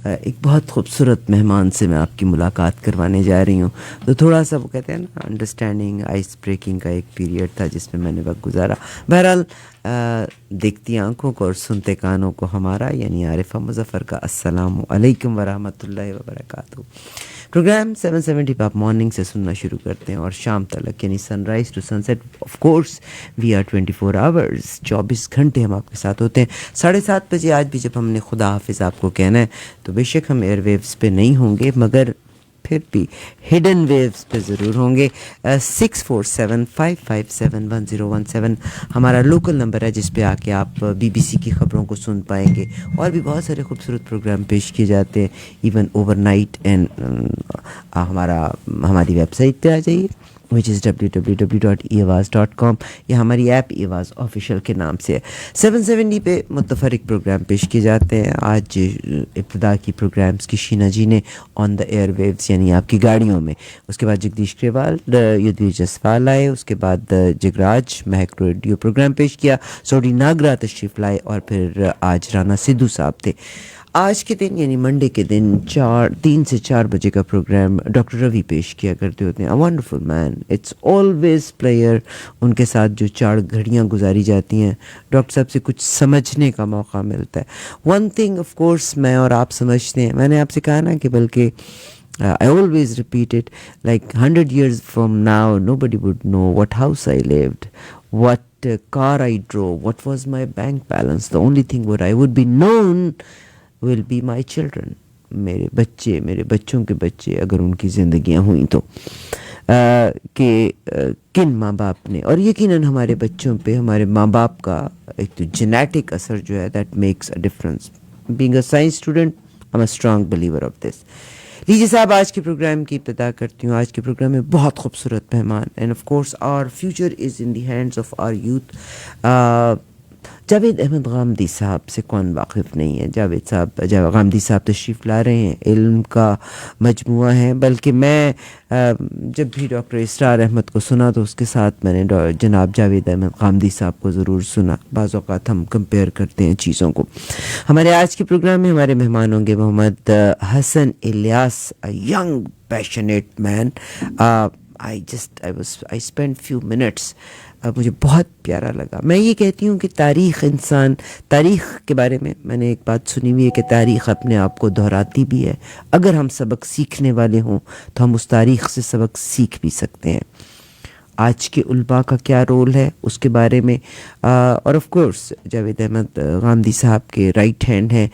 ایک بہت خوبصورت مہمان سے میں آپ کی ملاقات کروانے جا رہی ہوں. تو تھوڑا سا وہ کہتے ہیں نا انڈرسٹینڈنگ آئس بریکنگ کا ایک پیریڈ تھا جس میں نے وقت گزارا. بہرحال دیکھتی آنکھوں کو اور سنتے کانوں کو ہمارا یعنی عارفہ مظفر کا السلام علیکم ورحمۃ اللہ وبرکاتہ. پروگرام 770 پہ آپ مارننگ سے سننا شروع کرتے ہیں اور شام تلک یعنی sunrise to sunset. Of course we are 24 hours 24 گھنٹے ہم آپ کے ساتھ ہوتے ہیں. 7:30 بجے آج بھی جب ہم نے خدا حافظ آپ کو کہنا ہے تو بے شک ہم ایئر ویوز پہ نہیں ہوں گے مگر پھر بھی ہڈن ویوز پہ ضرور ہوں گے. 6475571017 ہمارا لوکل نمبر ہے جس پہ آ کے آپ BBC کی خبروں کو سن پائیں گے. اور بھی بہت سارے خوبصورت پروگرام پیش کیے جاتے ہیں ایون اوور نائٹ. اینڈ ہماری ویب سائٹ پہ آ جائیے which is www.eawaz.com یا ہماری ایپ ایواز آفیشیل کے نام سے ہے. 770 پہ متفرق پروگرام پیش کیے جاتے ہیں. آج ابتدا کی پروگرامز کی شینا جی نے آن دا ایئر ویوز یعنی آپ کی گاڑیوں میں. اس کے بعد جگدیش گریوال یدوی جسوال آئے. اس کے بعد جگراج مہک ریڈیو پروگرام پیش کیا. سوڈی ناگرا تشریف لائے اور پھر آج رانا سدھو صاحب تھے. آج کے دن یعنی منڈے کے دن 3 سے 4 بجے کا پروگرام ڈاکٹر روی پیش کیا کرتے ہوتے ہیں. Wonderful man, it's always player. ان کے ساتھ جو 4 گھڑیاں گزاری جاتی ہیں ڈاکٹر صاحب سے کچھ سمجھنے کا موقع ملتا ہے. ون تھنگ آف کورس میں اور آپ سمجھتے ہیں, میں نے آپ سے کہا نا کہ بلکہ I always repeat it, like 100 years from now nobody would know what house I lived, what car I drove, what was my bank balance. The only thing what I would be known will be my children. میرے بچے, میرے بچوں کے بچے اگر ان کی زندگیاں ہوئیں تو کہ کن ماں باپ نے, اور یقیناً ہمارے بچوں پہ ہمارے ماں باپ کا ایک تو جینیٹک اثر جو ہے that makes a difference. Being a science student I am a strong believer of this. لیجیے صاحب آج کے پروگرام کی ابتدا کرتی ہوں. آج کے پروگرام میں بہت خوبصورت مہمان and of course our future is in the hands of our youth. Javed Ahmad Ghamidi صاحب سے کون واقف نہیں ہے. جاوید غامدی صاحب تشریف لا رہے ہیں. علم کا مجموعہ ہے. بلکہ میں جب بھی ڈاکٹر اسرار احمد کو سنا تو اس کے ساتھ میں نے جناب جاوید احمد غامدی صاحب کو ضرور سنا. بعض اوقات ہم کمپیئر کرتے ہیں چیزوں کو. ہمارے آج کے پروگرام میں ہمارے مہمان ہوں گے محمد حسن Ilyas, a young passionate man. I spent few minutes. مجھے بہت پیارا لگا. میں یہ کہتی ہوں کہ تاریخ کے بارے میں نے ایک بات سنی ہوئی ہے کہ تاریخ اپنے آپ کو دہراتی بھی ہے. اگر ہم سبق سیکھنے والے ہوں تو ہم اس تاریخ سے سبق سیکھ بھی سکتے ہیں. آج کے علماء کا کیا رول ہے اس کے بارے میں, اور آف کورس جاوید احمد غامدی صاحب کے رائٹ ہینڈ ہیں.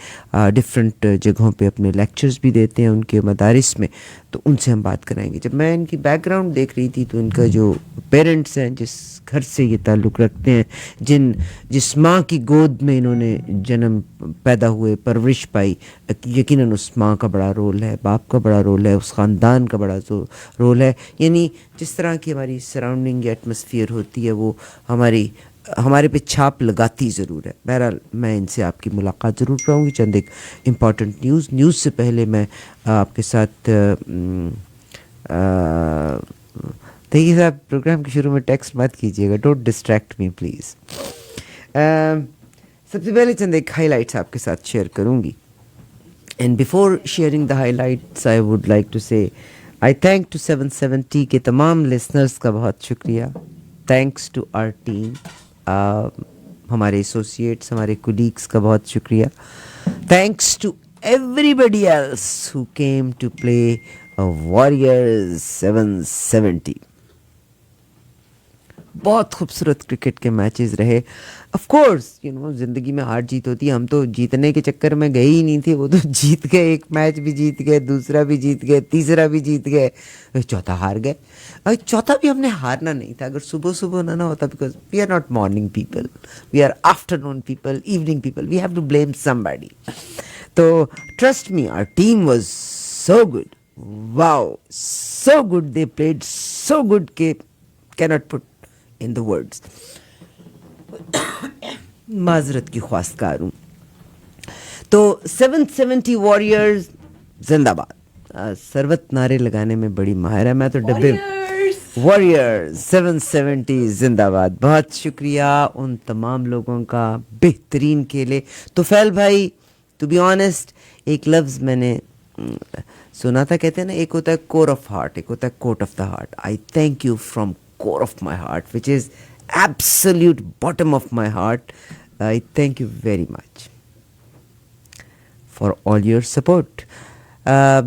ڈفرینٹ جگہوں پہ اپنے لیکچرز بھی دیتے ہیں ان کے مدارس میں, تو ان سے ہم بات کرائیں گے. جب میں ان کی بیک گراؤنڈ دیکھ رہی تھی تو ان کا جو پیرنٹس ہیں, جس گھر سے یہ تعلق رکھتے ہیں, جس ماں کی گود میں انہوں نے جنم پیدا ہوئے, پرورش پائی, یقیناً اس ماں کا بڑا رول ہے, باپ کا بڑا رول ہے, اس خاندان کا بڑا رول ہے. یعنی جس طرح کی ہماری سراؤنڈنگ یا ایٹماسفیئر ہوتی ہے وہ ہمارے پہ چھاپ لگاتی ضرور ہے. بہرحال میں ان سے آپ کی ملاقات ضرور کراؤں گی. چند ایک امپورٹنٹ نیوز سے پہلے میں آپ کے ساتھ دیکھیے صاحب پروگرام کے شروع میں ٹیکسٹ مت کیجیے گا, ڈونٹ ڈسٹریکٹ می پلیز. سب سے پہلے چند ایک ہائی لائٹس آپ کے ساتھ شیئر کروں گی. And before sharing the highlights I would like to say I thank to 770 کے تمام لسنرس کا بہت شکریہ. تھینکس ٹو آر ٹیم, ہمارے ایسوسیٹس, ہمارے کولیگس کا بہت شکریہ. Thanks to everybody else who came to play warriors 770. بہت خوبصورت کرکٹ کے میچز رہے. آف کورس زندگی میں ہار جیت ہوتی ہے. ہم تو جیتنے کے چکر میں گئے ہی نہیں تھے, وہ تو جیت گئے. ایک میچ بھی جیت گئے, دوسرا بھی جیت گئے, تیسرا بھی جیت گئے, چوتھا ہار گئے. چوتھا بھی ہم نے ہارنا نہیں تھا اگر صبح نہ ہوتا, because we are not morning people, we are afternoon people, evening people. We have to blame somebody. تو trust me our team was so good. Wow, so good. They played so good کہ can't put in the words. معذرت کی خواستگار ہوں. تو 770 warriors زندہ باد. سروت نعرے لگانے میں بڑی ماہر ہے. میں تو ڈبے واریئرز 770 زندہ باد. بہت شکریہ ان تمام لوگوں کا بہترین کھیلے. تو فیل بھائی, ٹو بی آنیسٹ ایک لفظ میں نے سنا تھا, کہتے ہیں نا ایک ہوتا ہے کور آف ہارٹ, ایک ہوتا ہے quote of the heart. I thank you from core of my heart which is absolute bottom of my heart. I thank you very much for all your support.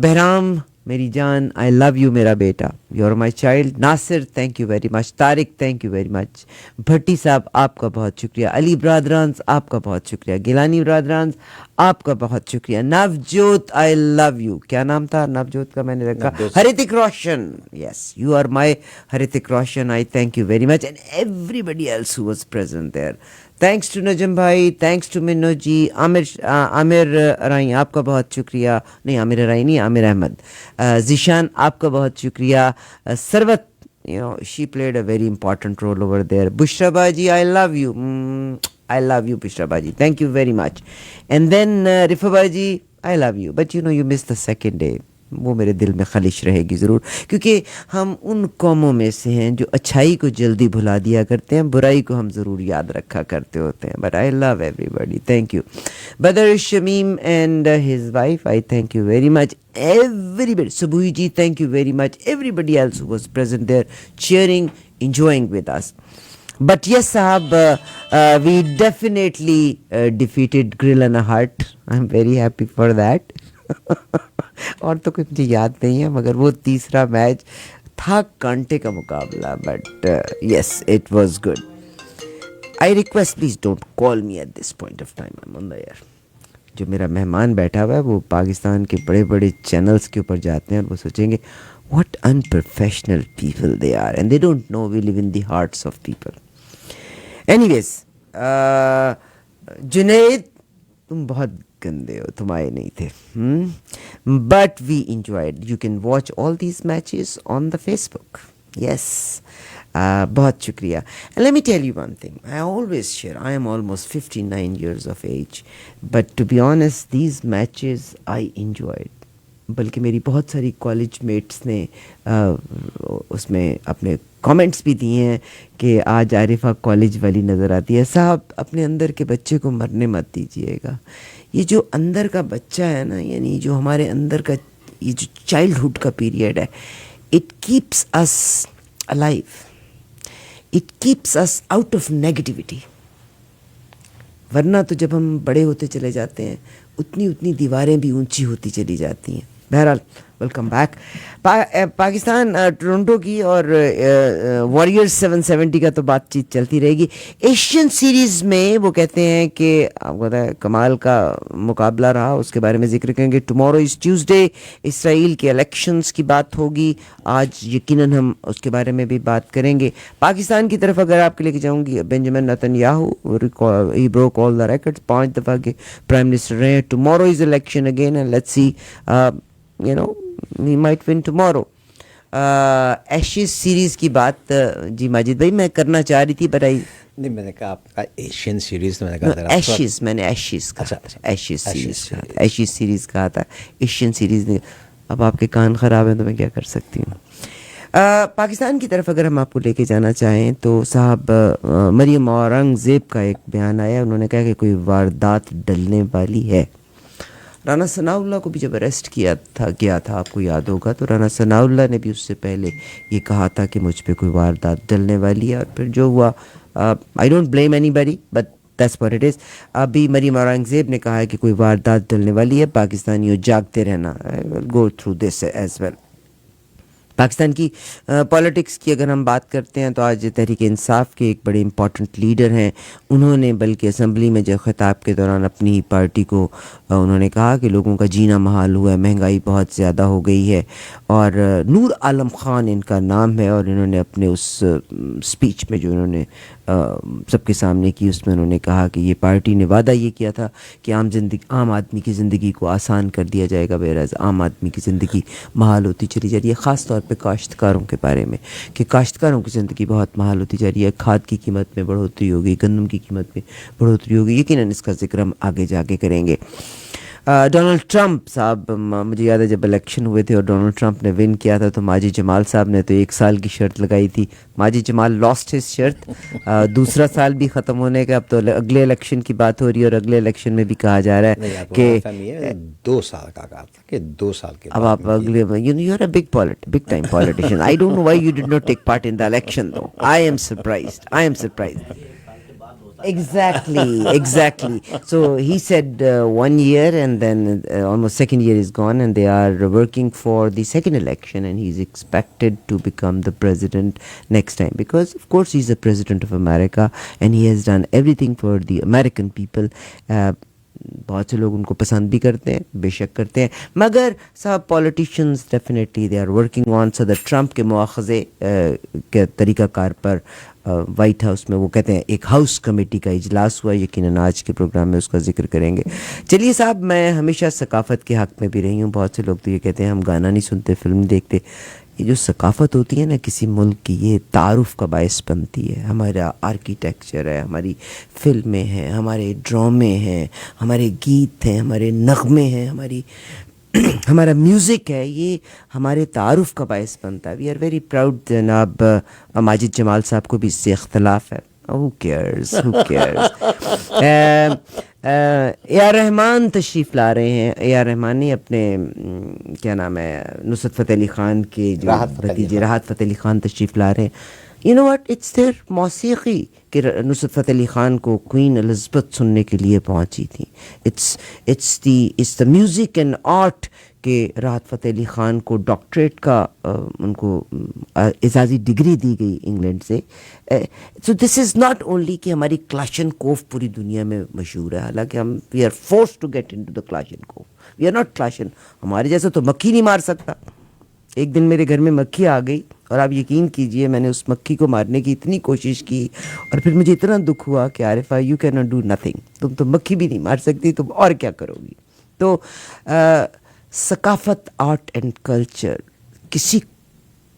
Bahram میری جان, آئی لو یو میرا بیٹا, you are my child. Nasir thank you very much. Tariq thank you very much. Bhatti Sahab آپ کا بہت شکریہ. علی برادرانز آپ کا بہت شکریہ. گیلانی برادرانز آپ کا بہت شکریہ. نوجوت آئی لو یو. کیا نام تھا نوجوت کا, میں نے رکھا ہرتک روشن. Yes you are my Hrithik Roshan. I thank you very much and everybody else who was present there. Thanks to Najm بھائی, تھینکس ٹو منو جی. عامر رائی آپ کا بہت شکریہ. نہیں عامر رائی نہیں, عامر احمد. ذیشان آپ کا بہت شکریہ. سروت, you know, she played a very important role over there. Bushra Baji, I love you. I love you, Bushra Baji. Thank you very much. And then Rifa Baji, I love you. But you know, you missed the second day. وہ میرے دل میں خالص رہے گی ضرور, کیونکہ ہم ان قوموں میں سے ہیں جو اچھائی کو جلدی بھلا دیا کرتے ہیں, برائی کو ہم ضرور یاد رکھا کرتے ہوتے ہیں. But I love everybody. Thank you. Badar Shamim and his wife, I thank you very much. Everybody, Subui ji, thank you very much. Everybody else who was present there, cheering, enjoying with us. But yes, Sahab, we definitely defeated Grill and a Heart. I'm very happy for that. اور تو کچھ مجھے یاد نہیں ہے, مگر وہ تیسرا میچ تھا کانٹے کا مقابلہ. But yes, it was good. I request please don't call me at this point of time. I'm on the air. جو میرا مہمان بیٹھا ہوا ہے وہ پاکستان کے بڑے بڑے چینلز کے اوپر جاتے ہیں اور وہ سوچیں گے what unprofessional people they are and they don't know we live in the hearts of people. Anyways, Junaid تم بہت گندے ہو, تم آئے نہیں تھے. But we enjoyed. You can watch all these matches on the Facebook. Yes. بہت شکریہ. And let me tell you one thing. I always share. I am almost 59 years of age. But to be honest, these matches I enjoyed. بلکہ میری بہت ساری college mates نے اس میں اپنے comments بھی دیے ہیں کہ آج عارفہ کالج والی نظر آتی ہے. صاحب اپنے اندر کے بچے کو مرنے مت دیجیے گا. یہ جو اندر کا بچہ ہے نا, یعنی جو ہمارے اندر کا یہ جو چائلڈہڈ کا پیریڈ ہے, it keeps us alive. It keeps us out of negativity. ورنہ تو جب ہم بڑے ہوتے چلے جاتے ہیں اتنی دیواریں بھی اونچی ہوتی چلی جاتی ہیں. بہرحال ویلکم بیک. پاکستان ٹورنٹو کی اور واریئرز 770 کا تو بات چیت چلتی رہے گی. ایشین سیریز میں وہ کہتے ہیں کہ آپ کو پتا ہے کمال کا مقابلہ رہا, اس کے بارے میں ذکر کریں گے. Tomorrow is Tuesday. اسرائیل کے الیکشنز کی بات ہوگی آج, یقیناً ہم اس کے بارے میں بھی بات کریں گے. پاکستان کی طرف اگر آپ کے لے کے جاؤں گی, بینجامن نیتن-یاہو ہی بروک آل دا ریکارڈز, 5 دفعہ کے پرائم منسٹر رہے ہیں. Tomorrow is election again and let's see, you know, we might win tomorrow. Ashes series کی بات جی ماجد بھائی میں کرنا چاہ رہی تھی, بتائی نہیں, میں نے کہا آپ کا ایشین سیریز, میں نے کہا ایشیز, میں نے ایشیز کہا, ایشیز سیریز کہا, ایشیز سیریز کہا تھا, ایشین سیریز نہیں. اب آپ کے کان خراب ہیں تو میں کیا کر سکتی ہوں. پاکستان کی طرف اگر ہم آپ کو لے کے جانا چاہیں تو صاحب مریم اورنگزیب کا ایک بیان آیا, انہوں نے کہا کہ کوئی واردات ڈلنے والی ہے. رانا ثناء اللہ کو بھی جب اریسٹ کیا تھا آپ کو یاد ہوگا, تو رانا ثناء اللہ نے بھی اس سے پہلے یہ کہا تھا کہ مجھ پہ کوئی واردات ڈلنے والی ہے, اور پھر جو ہوا, I don't blame any body but that's what it is. ابھی مریم اورنگزیب نے کہا ہے کہ کوئی واردات ڈلنے والی ہے, پاکستانیوں جاگتے رہنا, go through this as well. Pakistan کی پالیٹکس کی اگر ہم بات کرتے ہیں تو آج تحریک انصاف کے ایک بڑے امپورٹنٹ لیڈر ہیں, انہوں نے بلکہ اسمبلی میں جو خطاب کے دوران اپنی ہی پارٹی کو انہوں نے کہا کہ لوگوں کا جینا محال ہوا ہے, مہنگائی بہت زیادہ ہو گئی ہے. اور نور عالم خان ان کا نام ہے, اور انہوں نے اپنے اس اسپیچ میں جو انہوں نے سب کے سامنے کی, اس میں انہوں نے کہا کہ یہ پارٹی نے وعدہ یہ کیا تھا کہ عام آدمی کی زندگی کو آسان کر دیا جائے گا, بیراز عام آدمی کی زندگی محال ہوتی چلی جا رہی ہے, خاص طور پہ کاشتکاروں کے بارے میں, کہ کاشتکاروں کی زندگی بہت محال ہوتی جا رہی ہے. کھاد کی قیمت میں بڑھوتری ہو گئی, گندم کی قیمت میں بڑھوتری ہو گئی, یقیناً اس کا ذکر ہم آگے جا کے کریں گے. ڈونلڈ ٹرمپ صاحب، مجھے یاد ہے جب الیکشن ہوئے تھے اور ڈونلڈ ٹرمپ نے ون کیا تھا تو ماجد جمال صاحب نے تو 1 سال کی شرط لگائی تھی. ماجد جمال لاسٹ ہز شرط. دوسرا سال بھی ختم ہونے کا، اب تو اگلے الیکشن کی بات ہو رہی ہے اور اگلے الیکشن میں بھی کہا جا رہا ہے کہ 2 سال کا کہا تھا کہ 2 سال کے اب آپ اگلے you are a big time politician. I don't know why you did not take part in the election too. I am surprised. Exactly. So he said 1 year and then almost second year is gone and they are working for the second election and he's expected to become the president next time because of course he's the president of America and he has done everything for the American people. بہت سے لوگ ان کو پسند بھی کرتے ہیں، بے شک کرتے ہیں، مگر صاحب politicians definitely they are working on. صدر ٹرمپ کے مواخذے کے طریقہ کار پر وائٹ ہاؤس میں وہ کہتے ہیں ایک ہاؤس کمیٹی کا اجلاس ہوا، یقیناً آج کے پروگرام میں اس کا ذکر کریں گے. چلیے صاحب، میں ہمیشہ ثقافت کے حق میں بھی رہی ہوں. بہت سے لوگ تو یہ کہتے ہیں ہم گانا نہیں سنتے، فلم نہیں دیکھتے. یہ جو ثقافت ہوتی ہے نا کسی ملک کی، یہ تعارف کا باعث بنتی ہے. ہمارا آرکیٹیکچر ہے، ہماری فلمیں ہیں، ہمارے ڈرامے ہیں، ہمارے گیت ہیں، ہمارے نغمے ہیں، ہمارا میوزک ہے، یہ ہمارے تعارف کا باعث بنتا ہے. We are very proud. جناب ماجد جمال صاحب کو بھی اس سے اختلاف ہے. Who cares? اے آر رحمان تشریف لا رہے ہیں. اے آر رحمان نے اپنے کیا نام ہے نصرت فتح علی خان کے جو بھتیجے راحت فتح علی خان تشریف لا رہے ہیں. You know what, it's their موسیقی کہ نصرت فتح علی خان کو کوئین الزبتھ سننے کے لیے پہنچی تھیں. It's the music and art کہ راحت فتح علی خان کو ڈاکٹریٹ کا ان کو اعزازی ڈگری دی گئی انگلینڈ سے. سو دس از ناٹ اونلی کہ ہماری کلاشن کوف پوری دنیا میں مشہور ہے، حالانکہ ہم we are forced to get into the Kalashnikov. We are not Kalashnikov. ہمارے جیسا تو مکھی نہیں مار سکتا. ایک دن میرے گھر میں مکھی آ گئی اور آپ یقین کیجئے میں نے اس مکھی کو مارنے کی اتنی کوشش کی اور پھر مجھے اتنا دکھ ہوا کہ Arifa you can not do nothing. تم تو مکھی بھی نہیں مار سکتی، تم اور کیا کرو گی. تو ثقافت، آرٹ اینڈ کلچر کسی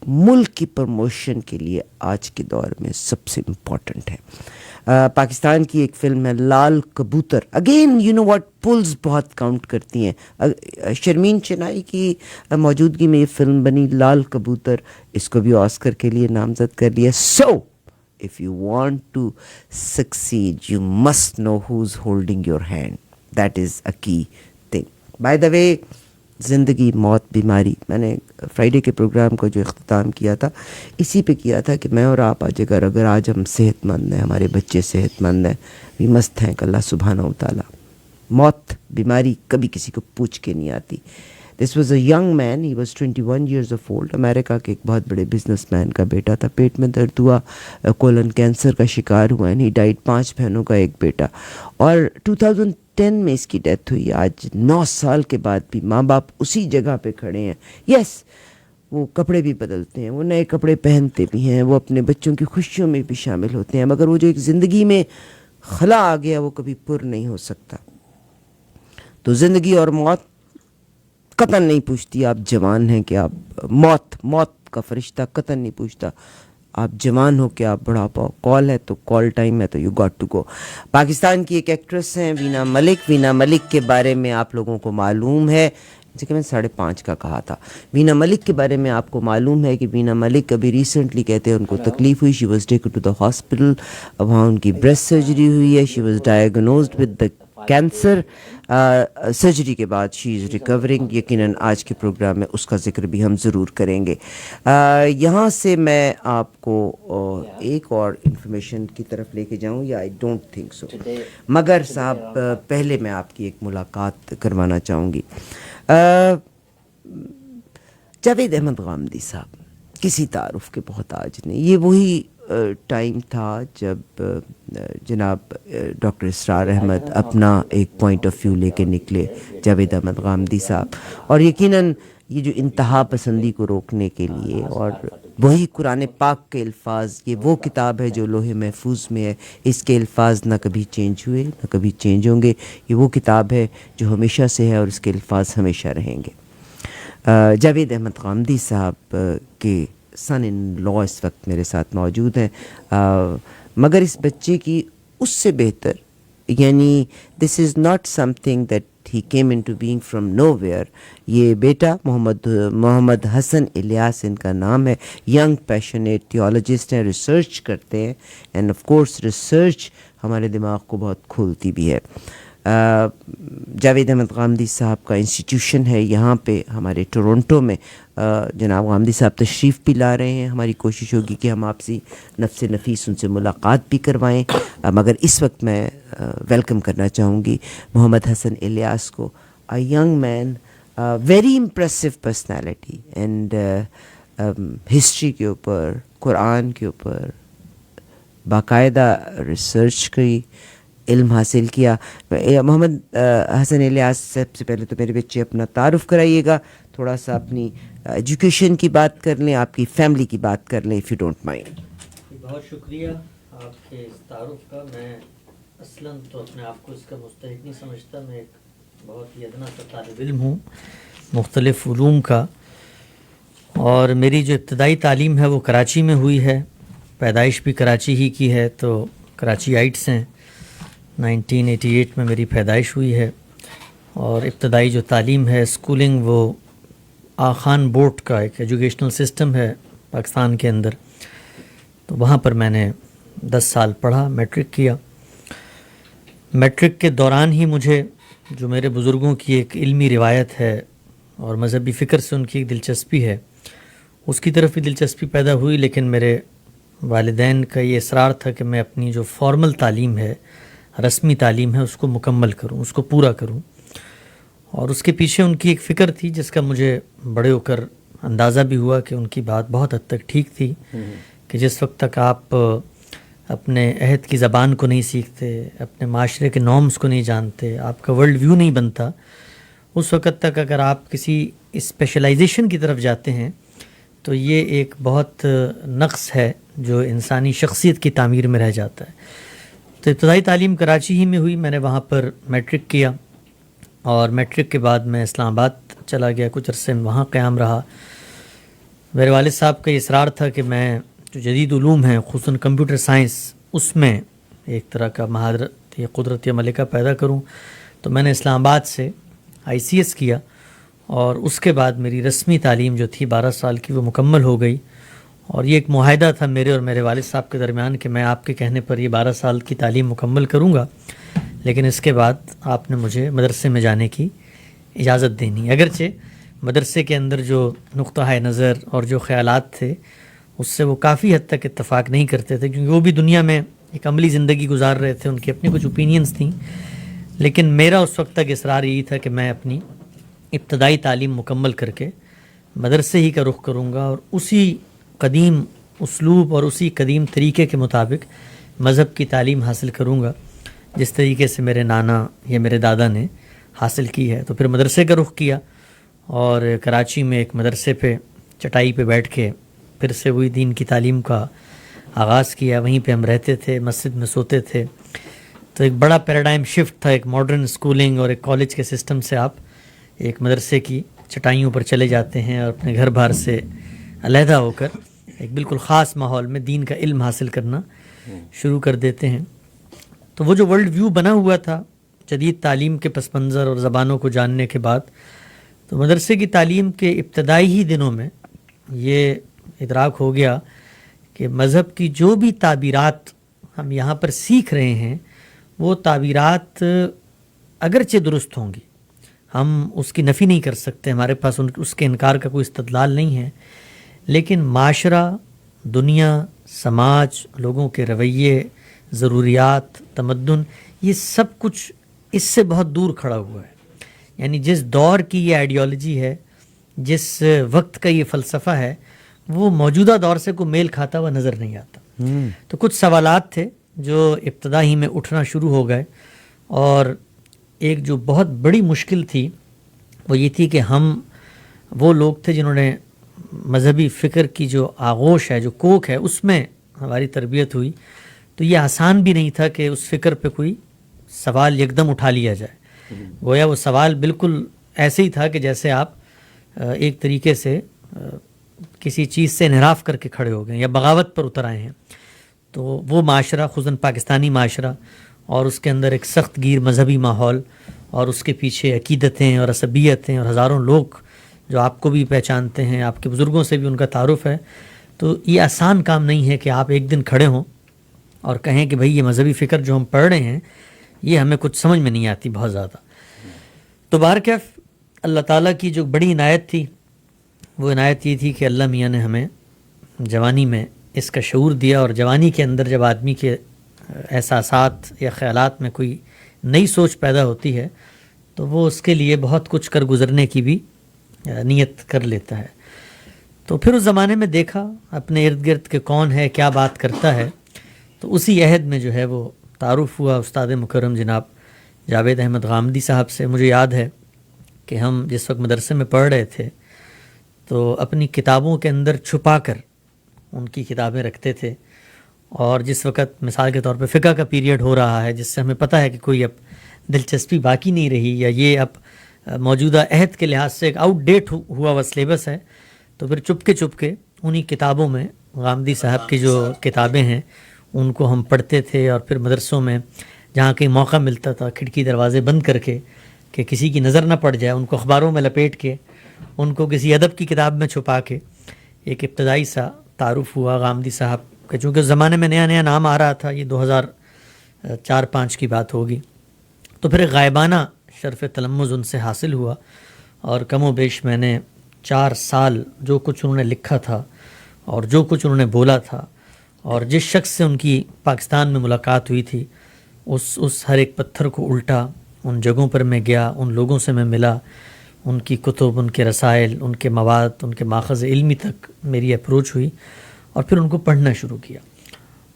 ملک کی پروموشن کے لیے آج کے دور میں سب سے امپورٹنٹ ہے. پاکستان کی ایک فلم ہے Laal Kabootar. Again you know what, polls بہت کاؤنٹ کرتی ہیں. شرمین چنائی کی موجودگی میں یہ فلم بنی لال کبوتر. اس کو بھی آسکر کے لیے نامزد کر لیا. سو if you want to succeed you must know who's holding your hand. That is a key thing. By the way, زندگی، موت، بیماری، میں نے فرائیڈے کے پروگرام کو جو اختتام کیا تھا اسی پہ کیا تھا کہ میں اور آپ اگر آج ہم صحت مند ہیں، ہمارے بچے صحت مند ہیں، وی مسٹ تھینک اللہ سبحانہ و تعالیٰ. موت، بیماری کبھی کسی کو پوچھ کے نہیں آتی. This was a young man, he was 21 years of old. امریکہ کے ایک بہت بڑے بزنس مین کا بیٹا تھا. پیٹ میں درد ہوا، کولن کینسر کا شکار ہوا، اینڈ ہی ڈائیڈ. 5 بہنوں کا ایک بیٹا، اور 2010 میں اس کی ڈیتھ ہوئی. آج 9 سال کے بعد بھی ماں باپ اسی جگہ پہ کھڑے ہیں. یس، وہ کپڑے بھی بدلتے ہیں، وہ نئے کپڑے پہنتے بھی ہیں، وہ اپنے بچوں کی خوشیوں میں بھی شامل ہوتے ہیں، مگر وہ جو ایک زندگی میں خلا آ گیا وہ کبھی پر نہیں ہو سکتا. تو زندگی اور موت قطن نہیں پوچھتی آپ جوان ہیں کہ آپ موت کا فرشتہ قطن نہیں پوچھتا آپ جوان ہو کہ آپ بڑھاپا. کال ہے تو کال ٹائم ہے تو you got to go. Pakistan کی ایک ایکٹریس ہیں وینا ملک. وینا ملک کے بارے میں آپ لوگوں کو معلوم ہے، جیسے کہ میں 5:30 کا کہا تھا. وینا ملک کے بارے میں آپ کو معلوم ہے کہ وینا ملک ابھی ریسنٹلی کہتے ہیں ان کو تکلیف ہوئی. She was taken to the hospital. وہاں ان کی بریسٹ سرجری ہوئی ہے. She was diagnosed with the cancer. Surgery کے بعد شی از ریکورنگ. یقیناً آج کے پروگرام میں اس کا ذکر بھی ہم ضرور کریں گے. یہاں سے میں آپ کو ایک اور انفارمیشن کی طرف لے کے جاؤں، یا آئی ڈونٹ تھنک سو، مگر صاحب پہلے میں آپ کی ایک ملاقات کروانا چاہوں گی. جاوید احمد غامدی صاحب کسی تعارف کے محتاج نہیں. یہ وہی ٹائم تھا جب جناب ڈاکٹر اسرار احمد اپنا ایک پوائنٹ آف ویو لے کے نکلے، جاوید احمد غامدی صاحب. اور یقیناً یہ جو انتہا پسندی کو روکنے کے لیے، اور وہی قرآن پاک کے الفاظ، یہ وہ کتاب ہے جو لوح محفوظ میں ہے. اس کے الفاظ نہ کبھی چینج ہوئے نہ کبھی چینج ہوں گے. یہ وہ کتاب ہے جو ہمیشہ سے ہے اور اس کے الفاظ ہمیشہ رہیں گے. جاوید احمد غامدی صاحب کے سن ان لا اس وقت میرے ساتھ موجود ہیں، مگر اس بچے کی اس سے بہتر، یعنی this is not something that he came into being from nowhere. یہ بیٹا محمد حسن الیاس ان کا نام ہے. ینگ پیشنیٹ تھیولوجسٹ ہیں, ریسرچ کرتے ہیں, اینڈ آف کورس ریسرچ ہمارے دماغ کو بہت کھولتی بھی ہے. جاوید احمد غامدی صاحب کا انسٹیٹیوشن ہے یہاں پہ ہمارے ٹورنٹو میں. جناب غامدی صاحب تشریف بھی لا رہے ہیں. ہماری کوشش ہوگی کہ ہم آپ سے نفس نفیس ان سے ملاقات بھی کروائیں, مگر اس وقت میں ویلکم کرنا چاہوں گی محمد حسن الیاس کو. A young man, very impressive personality, and history کے اوپر, قرآن کے اوپر باقاعدہ ریسرچ کی, علم حاصل کیا. محمد حسن الیاس سب سے پہلے تو میرے بچے اپنا تعارف کرائیے گا, تھوڑا سا اپنی ایجوکیشن کی بات کر لیں, آپ کی فیملی کی بات کر لیں, اف یو ڈونٹ مائنڈ. بہت شکریہ آپ کے اس تعارف کا. میں اصلاً تو اپنے آپ کو اس کا مستحق نہیں سمجھتا. میں ایک بہت ہی ادنا سا طالب علم ہوں مختلف علوم کا, اور میری جو ابتدائی تعلیم ہے وہ کراچی میں ہوئی ہے. پیدائش بھی کراچی ہی کی ہے, تو کراچی آئٹس ہیں. 1988 میں میری پیدائش ہوئی ہے, اور ابتدائی جو تعلیم ہے اسکولنگ وہ آخان بورڈ کا ایک ایجوکیشنل سسٹم ہے پاکستان کے اندر, تو وہاں پر میں نے 10 سال پڑھا, میٹرک کیا. میٹرک کے دوران ہی مجھے جو میرے بزرگوں کی ایک علمی روایت ہے اور مذہبی فکر سے ان کی ایک دلچسپی ہے, اس کی طرف بھی دلچسپی پیدا ہوئی. لیکن میرے والدین کا یہ اصرار تھا کہ میں اپنی جو فارمل تعلیم ہے, رسمی تعلیم ہے, اس کو مکمل کروں, اس کو پورا کروں. اور اس کے پیچھے ان کی ایک فکر تھی جس کا مجھے بڑے ہو کر اندازہ بھی ہوا کہ ان کی بات بہت حد تک ٹھیک تھی, کہ جس وقت تک آپ اپنے عہد کی زبان کو نہیں سیکھتے, اپنے معاشرے کے نارمز کو نہیں جانتے, آپ کا ورلڈ ویو نہیں بنتا, اس وقت تک اگر آپ کسی اسپیشلائزیشن کی طرف جاتے ہیں تو یہ ایک بہت نقص ہے جو انسانی شخصیت کی تعمیر میں رہ جاتا ہے. تو ابتدائی تعلیم کراچی ہی میں ہوئی. میں نے وہاں پر میٹرک کیا, اور میٹرک کے بعد میں اسلام آباد چلا گیا, کچھ عرصے میں وہاں قیام رہا. میرے والد صاحب کا یہ اصرار تھا کہ میں جو جدید علوم ہیں خصوصاً کمپیوٹر سائنس, اس میں ایک طرح کا مہارت یا قدرت یا ملکہ پیدا کروں. تو میں نے اسلام آباد سے ICS کیا, اور اس کے بعد میری رسمی تعلیم جو تھی 12 سال کی وہ مکمل ہو گئی. اور یہ ایک معاہدہ تھا میرے اور میرے والد صاحب کے درمیان کہ میں آپ کے کہنے پر یہ 12 سال کی تعلیم مکمل کروں گا, لیکن اس کے بعد آپ نے مجھے مدرسے میں جانے کی اجازت دینی. اگرچہ مدرسے کے اندر جو نقطہ نظر اور جو خیالات تھے اس سے وہ کافی حد تک اتفاق نہیں کرتے تھے, کیونکہ وہ بھی دنیا میں ایک عملی زندگی گزار رہے تھے, ان کی اپنی کچھ اوپینینز تھیں. لیکن میرا اس وقت تک اصرار یہی تھا کہ میں اپنی ابتدائی تعلیم مکمل کر کے مدرسے ہی کا رخ کروں گا, اور اسی قدیم اسلوب اور اسی قدیم طریقے کے مطابق مذہب کی تعلیم حاصل کروں گا جس طریقے سے میرے نانا یا میرے دادا نے حاصل کی ہے. تو پھر مدرسے کا رخ کیا, اور کراچی میں ایک مدرسے پہ چٹائی پہ بیٹھ کے پھر سے وہی دین کی تعلیم کا آغاز کیا. وہیں پہ ہم رہتے تھے, مسجد میں سوتے تھے. تو ایک بڑا پیراڈائم شفٹ تھا, ایک ماڈرن اسکولنگ اور ایک کالج کے سسٹم سے آپ ایک مدرسے کی چٹائیوں پر چلے جاتے ہیں, اور اپنے گھر بار سے علیحدہ ہو کر ایک بالکل خاص ماحول میں دین کا علم حاصل کرنا شروع کر دیتے ہیں. تو وہ جو ورلڈ ویو بنا ہوا تھا جدید تعلیم کے پس منظر اور زبانوں کو جاننے کے بعد, تو مدرسے کی تعلیم کے ابتدائی ہی دنوں میں یہ ادراک ہو گیا کہ مذہب کی جو بھی تعبیرات ہم یہاں پر سیکھ رہے ہیں وہ تعبیرات اگرچہ درست ہوں گی, ہم اس کی نفی نہیں کر سکتے, ہمارے پاس اس کے انکار کا کوئی استدلال نہیں ہے, لیکن معاشرہ, دنیا, سماج, لوگوں کے رویے, ضروریات, تمدن, یہ سب کچھ اس سے بہت دور کھڑا ہوا ہے. یعنی جس دور کی یہ آئیڈیالوجی ہے, جس وقت کا یہ فلسفہ ہے, وہ موجودہ دور سے کوئی میل کھاتا ہوا نظر نہیں آتا. تو کچھ سوالات تھے جو ابتدا ہی میں اٹھنا شروع ہو گئے, اور ایک جو بہت بڑی مشکل تھی وہ یہ تھی کہ ہم وہ لوگ تھے جنہوں نے مذہبی فکر کی جو آغوش ہے, جو کوک ہے, اس میں ہماری تربیت ہوئی. تو یہ آسان بھی نہیں تھا کہ اس فکر پہ کوئی سوال یکدم اٹھا لیا جائے. گویا وہ سوال بالکل ایسے ہی تھا کہ جیسے آپ ایک طریقے سے کسی چیز سے انحراف کر کے کھڑے ہو گئے یا بغاوت پر اتر آئے ہیں. تو وہ معاشرہ خصوصاً پاکستانی معاشرہ, اور اس کے اندر ایک سخت گیر مذہبی ماحول, اور اس کے پیچھے عقیدتیں اور عصبیتیں اور ہزاروں لوگ جو آپ کو بھی پہچانتے ہیں، آپ کے بزرگوں سے بھی ان کا تعارف ہے، تو یہ آسان کام نہیں ہے کہ آپ ایک دن کھڑے ہوں اور کہیں کہ بھئی یہ مذہبی فکر جو ہم پڑھ رہے ہیں یہ ہمیں کچھ سمجھ میں نہیں آتی بہت زیادہ۔ تو بہرکیف اللہ تعالیٰ کی جو بڑی عنایت تھی وہ عنایت یہ تھی کہ اللہ میاں نے ہمیں جوانی میں اس کا شعور دیا، اور جوانی کے اندر جب آدمی کے احساسات یا خیالات میں کوئی نئی سوچ پیدا ہوتی ہے تو وہ اس کے لیے بہت کچھ کر گزرنے کی بھی نیت کر لیتا ہے۔ تو پھر اس زمانے میں دیکھا اپنے ارد گرد کہ کون ہے، کیا بات کرتا ہے، تو اسی عہد میں جو ہے وہ تعارف ہوا استاد مکرم جناب جاوید احمد غامدی صاحب سے۔ مجھے یاد ہے کہ ہم جس وقت مدرسے میں پڑھ رہے تھے تو اپنی کتابوں کے اندر چھپا کر ان کی کتابیں رکھتے تھے، اور جس وقت مثال کے طور پہ فقہ کا پیریڈ ہو رہا ہے جس سے ہمیں پتہ ہے کہ کوئی اب دلچسپی باقی نہیں رہی، یا یہ اب موجودہ عہد کے لحاظ سے ایک آؤٹ ڈیٹ ہوا ہوا سلیبس ہے، تو پھر چپ کے انہی کتابوں میں غامدی صاحب کی جو کتابیں ہیں ان کو ہم پڑھتے تھے، اور پھر مدرسوں میں جہاں کہیں موقع ملتا تھا کھڑکی دروازے بند کر کے کہ کسی کی نظر نہ پڑ جائے، ان کو اخباروں میں لپیٹ کے، ان کو کسی ادب کی کتاب میں چھپا کے ایک ابتدائی سا تعارف ہوا غامدی صاحب کا۔ چونکہ اس زمانے میں نیا نیا نام آ رہا تھا، یہ 2004-05 کی بات ہوگی، تو پھر ایک غائبانہ شرف تلمذ ان سے حاصل ہوا، اور کم و بیش میں نے 4 سال جو کچھ انہوں نے لکھا تھا اور جو کچھ انہوں نے بولا تھا، اور جس شخص سے ان کی پاکستان میں ملاقات ہوئی تھی اس ہر ایک پتھر کو الٹا، ان جگہوں پر میں گیا، ان لوگوں سے میں ملا، ان کی کتب، ان کے رسائل، ان کے مواد، ان کے ماخذ علمی تک میری اپروچ ہوئی، اور پھر ان کو پڑھنا شروع کیا،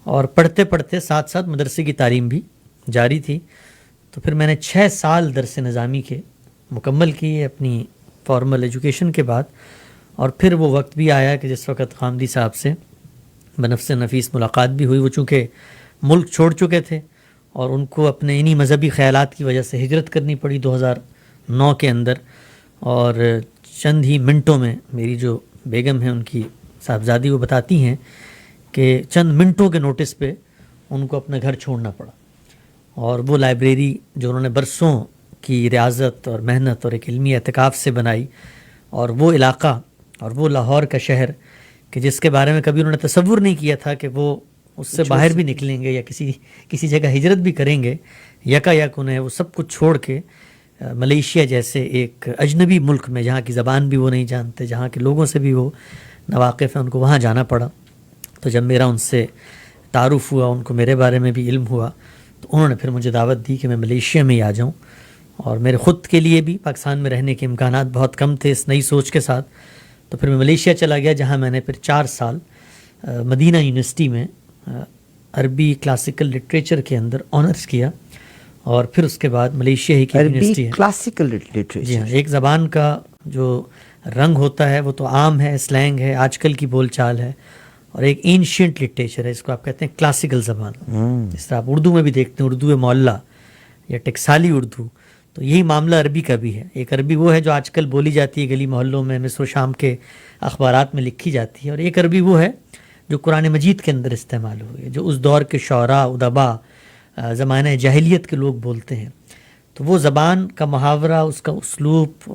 اور پڑھتے پڑھتے ساتھ ساتھ مدرسے کی تعلیم بھی جاری تھی۔ تو پھر میں نے 6 سال درس نظامی کے مکمل کیے اپنی فارمل ایجوکیشن کے بعد، اور پھر وہ وقت بھی آیا کہ جس وقت غامدی صاحب سے بنفس نفیس ملاقات بھی ہوئی۔ وہ چونکہ ملک چھوڑ چکے تھے اور ان کو اپنے انہی مذہبی خیالات کی وجہ سے ہجرت کرنی پڑی 2009 کے اندر، اور چند ہی منٹوں میں میری جو بیگم ہیں ان کی صاحبزادی وہ بتاتی ہیں کہ چند منٹوں کے نوٹس پہ ان کو اپنا گھر چھوڑنا پڑا، اور وہ لائبریری جو انہوں نے برسوں کی ریاضت اور محنت اور ایک علمی اعتکاف سے بنائی، اور وہ علاقہ اور وہ لاہور کا شہر کہ جس کے بارے میں کبھی انہوں نے تصور نہیں کیا تھا کہ وہ اس سے باہر بھی نکلیں گے یا کسی جگہ ہجرت بھی کریں گے، یکا یک انہیں وہ سب کچھ چھوڑ کے ملیشیا جیسے ایک اجنبی ملک میں جہاں کی زبان بھی وہ نہیں جانتے، جہاں کے لوگوں سے بھی وہ ناواقف ہیں، ان کو وہاں جانا پڑا۔ تو جب میرا ان سے تعارف ہوا، ان کو میرے بارے میں بھی علم ہوا، تو انہوں نے پھر مجھے دعوت دی کہ میں ملیشیا میں ہی آ جاؤں، اور میرے خود کے لیے بھی پاکستان میں رہنے کے امکانات بہت کم تھے اس نئی سوچ کے ساتھ، تو پھر میں ملیشیا چلا گیا، جہاں میں نے پھر 4 سال مدینہ یونیورسٹی میں عربی کلاسیکل لٹریچر کے اندر آنرز کیا، اور پھر اس کے بعد ملیشیا ہی کی یونیورسٹی ہے۔ کلاسیکل لٹریچر، جی ہاں، ایک زبان کا جو رنگ ہوتا ہے وہ تو عام ہے، سلینگ ہے، آج کل کی بول چال ہے، اور ایک اینشینٹ لٹریچر ہے، اس کو آپ کہتے ہیں کلاسیکل زبان، جس طرح آپ اردو میں بھی دیکھتے ہیں اردو معلّہ یا ٹکسالی اردو، تو یہی معاملہ عربی کا بھی ہے۔ ایک عربی وہ ہے جو آج کل بولی جاتی ہے گلی محلوں میں، مصر و شام کے اخبارات میں لکھی جاتی ہے، اور ایک عربی وہ ہے جو قرآن مجید کے اندر استعمال ہوئی ہے، جو اس دور کے شعراء، ادبا، زمانہ جاہلیت کے لوگ بولتے ہیں۔ تو وہ زبان کا محاورہ، اس کا اسلوب،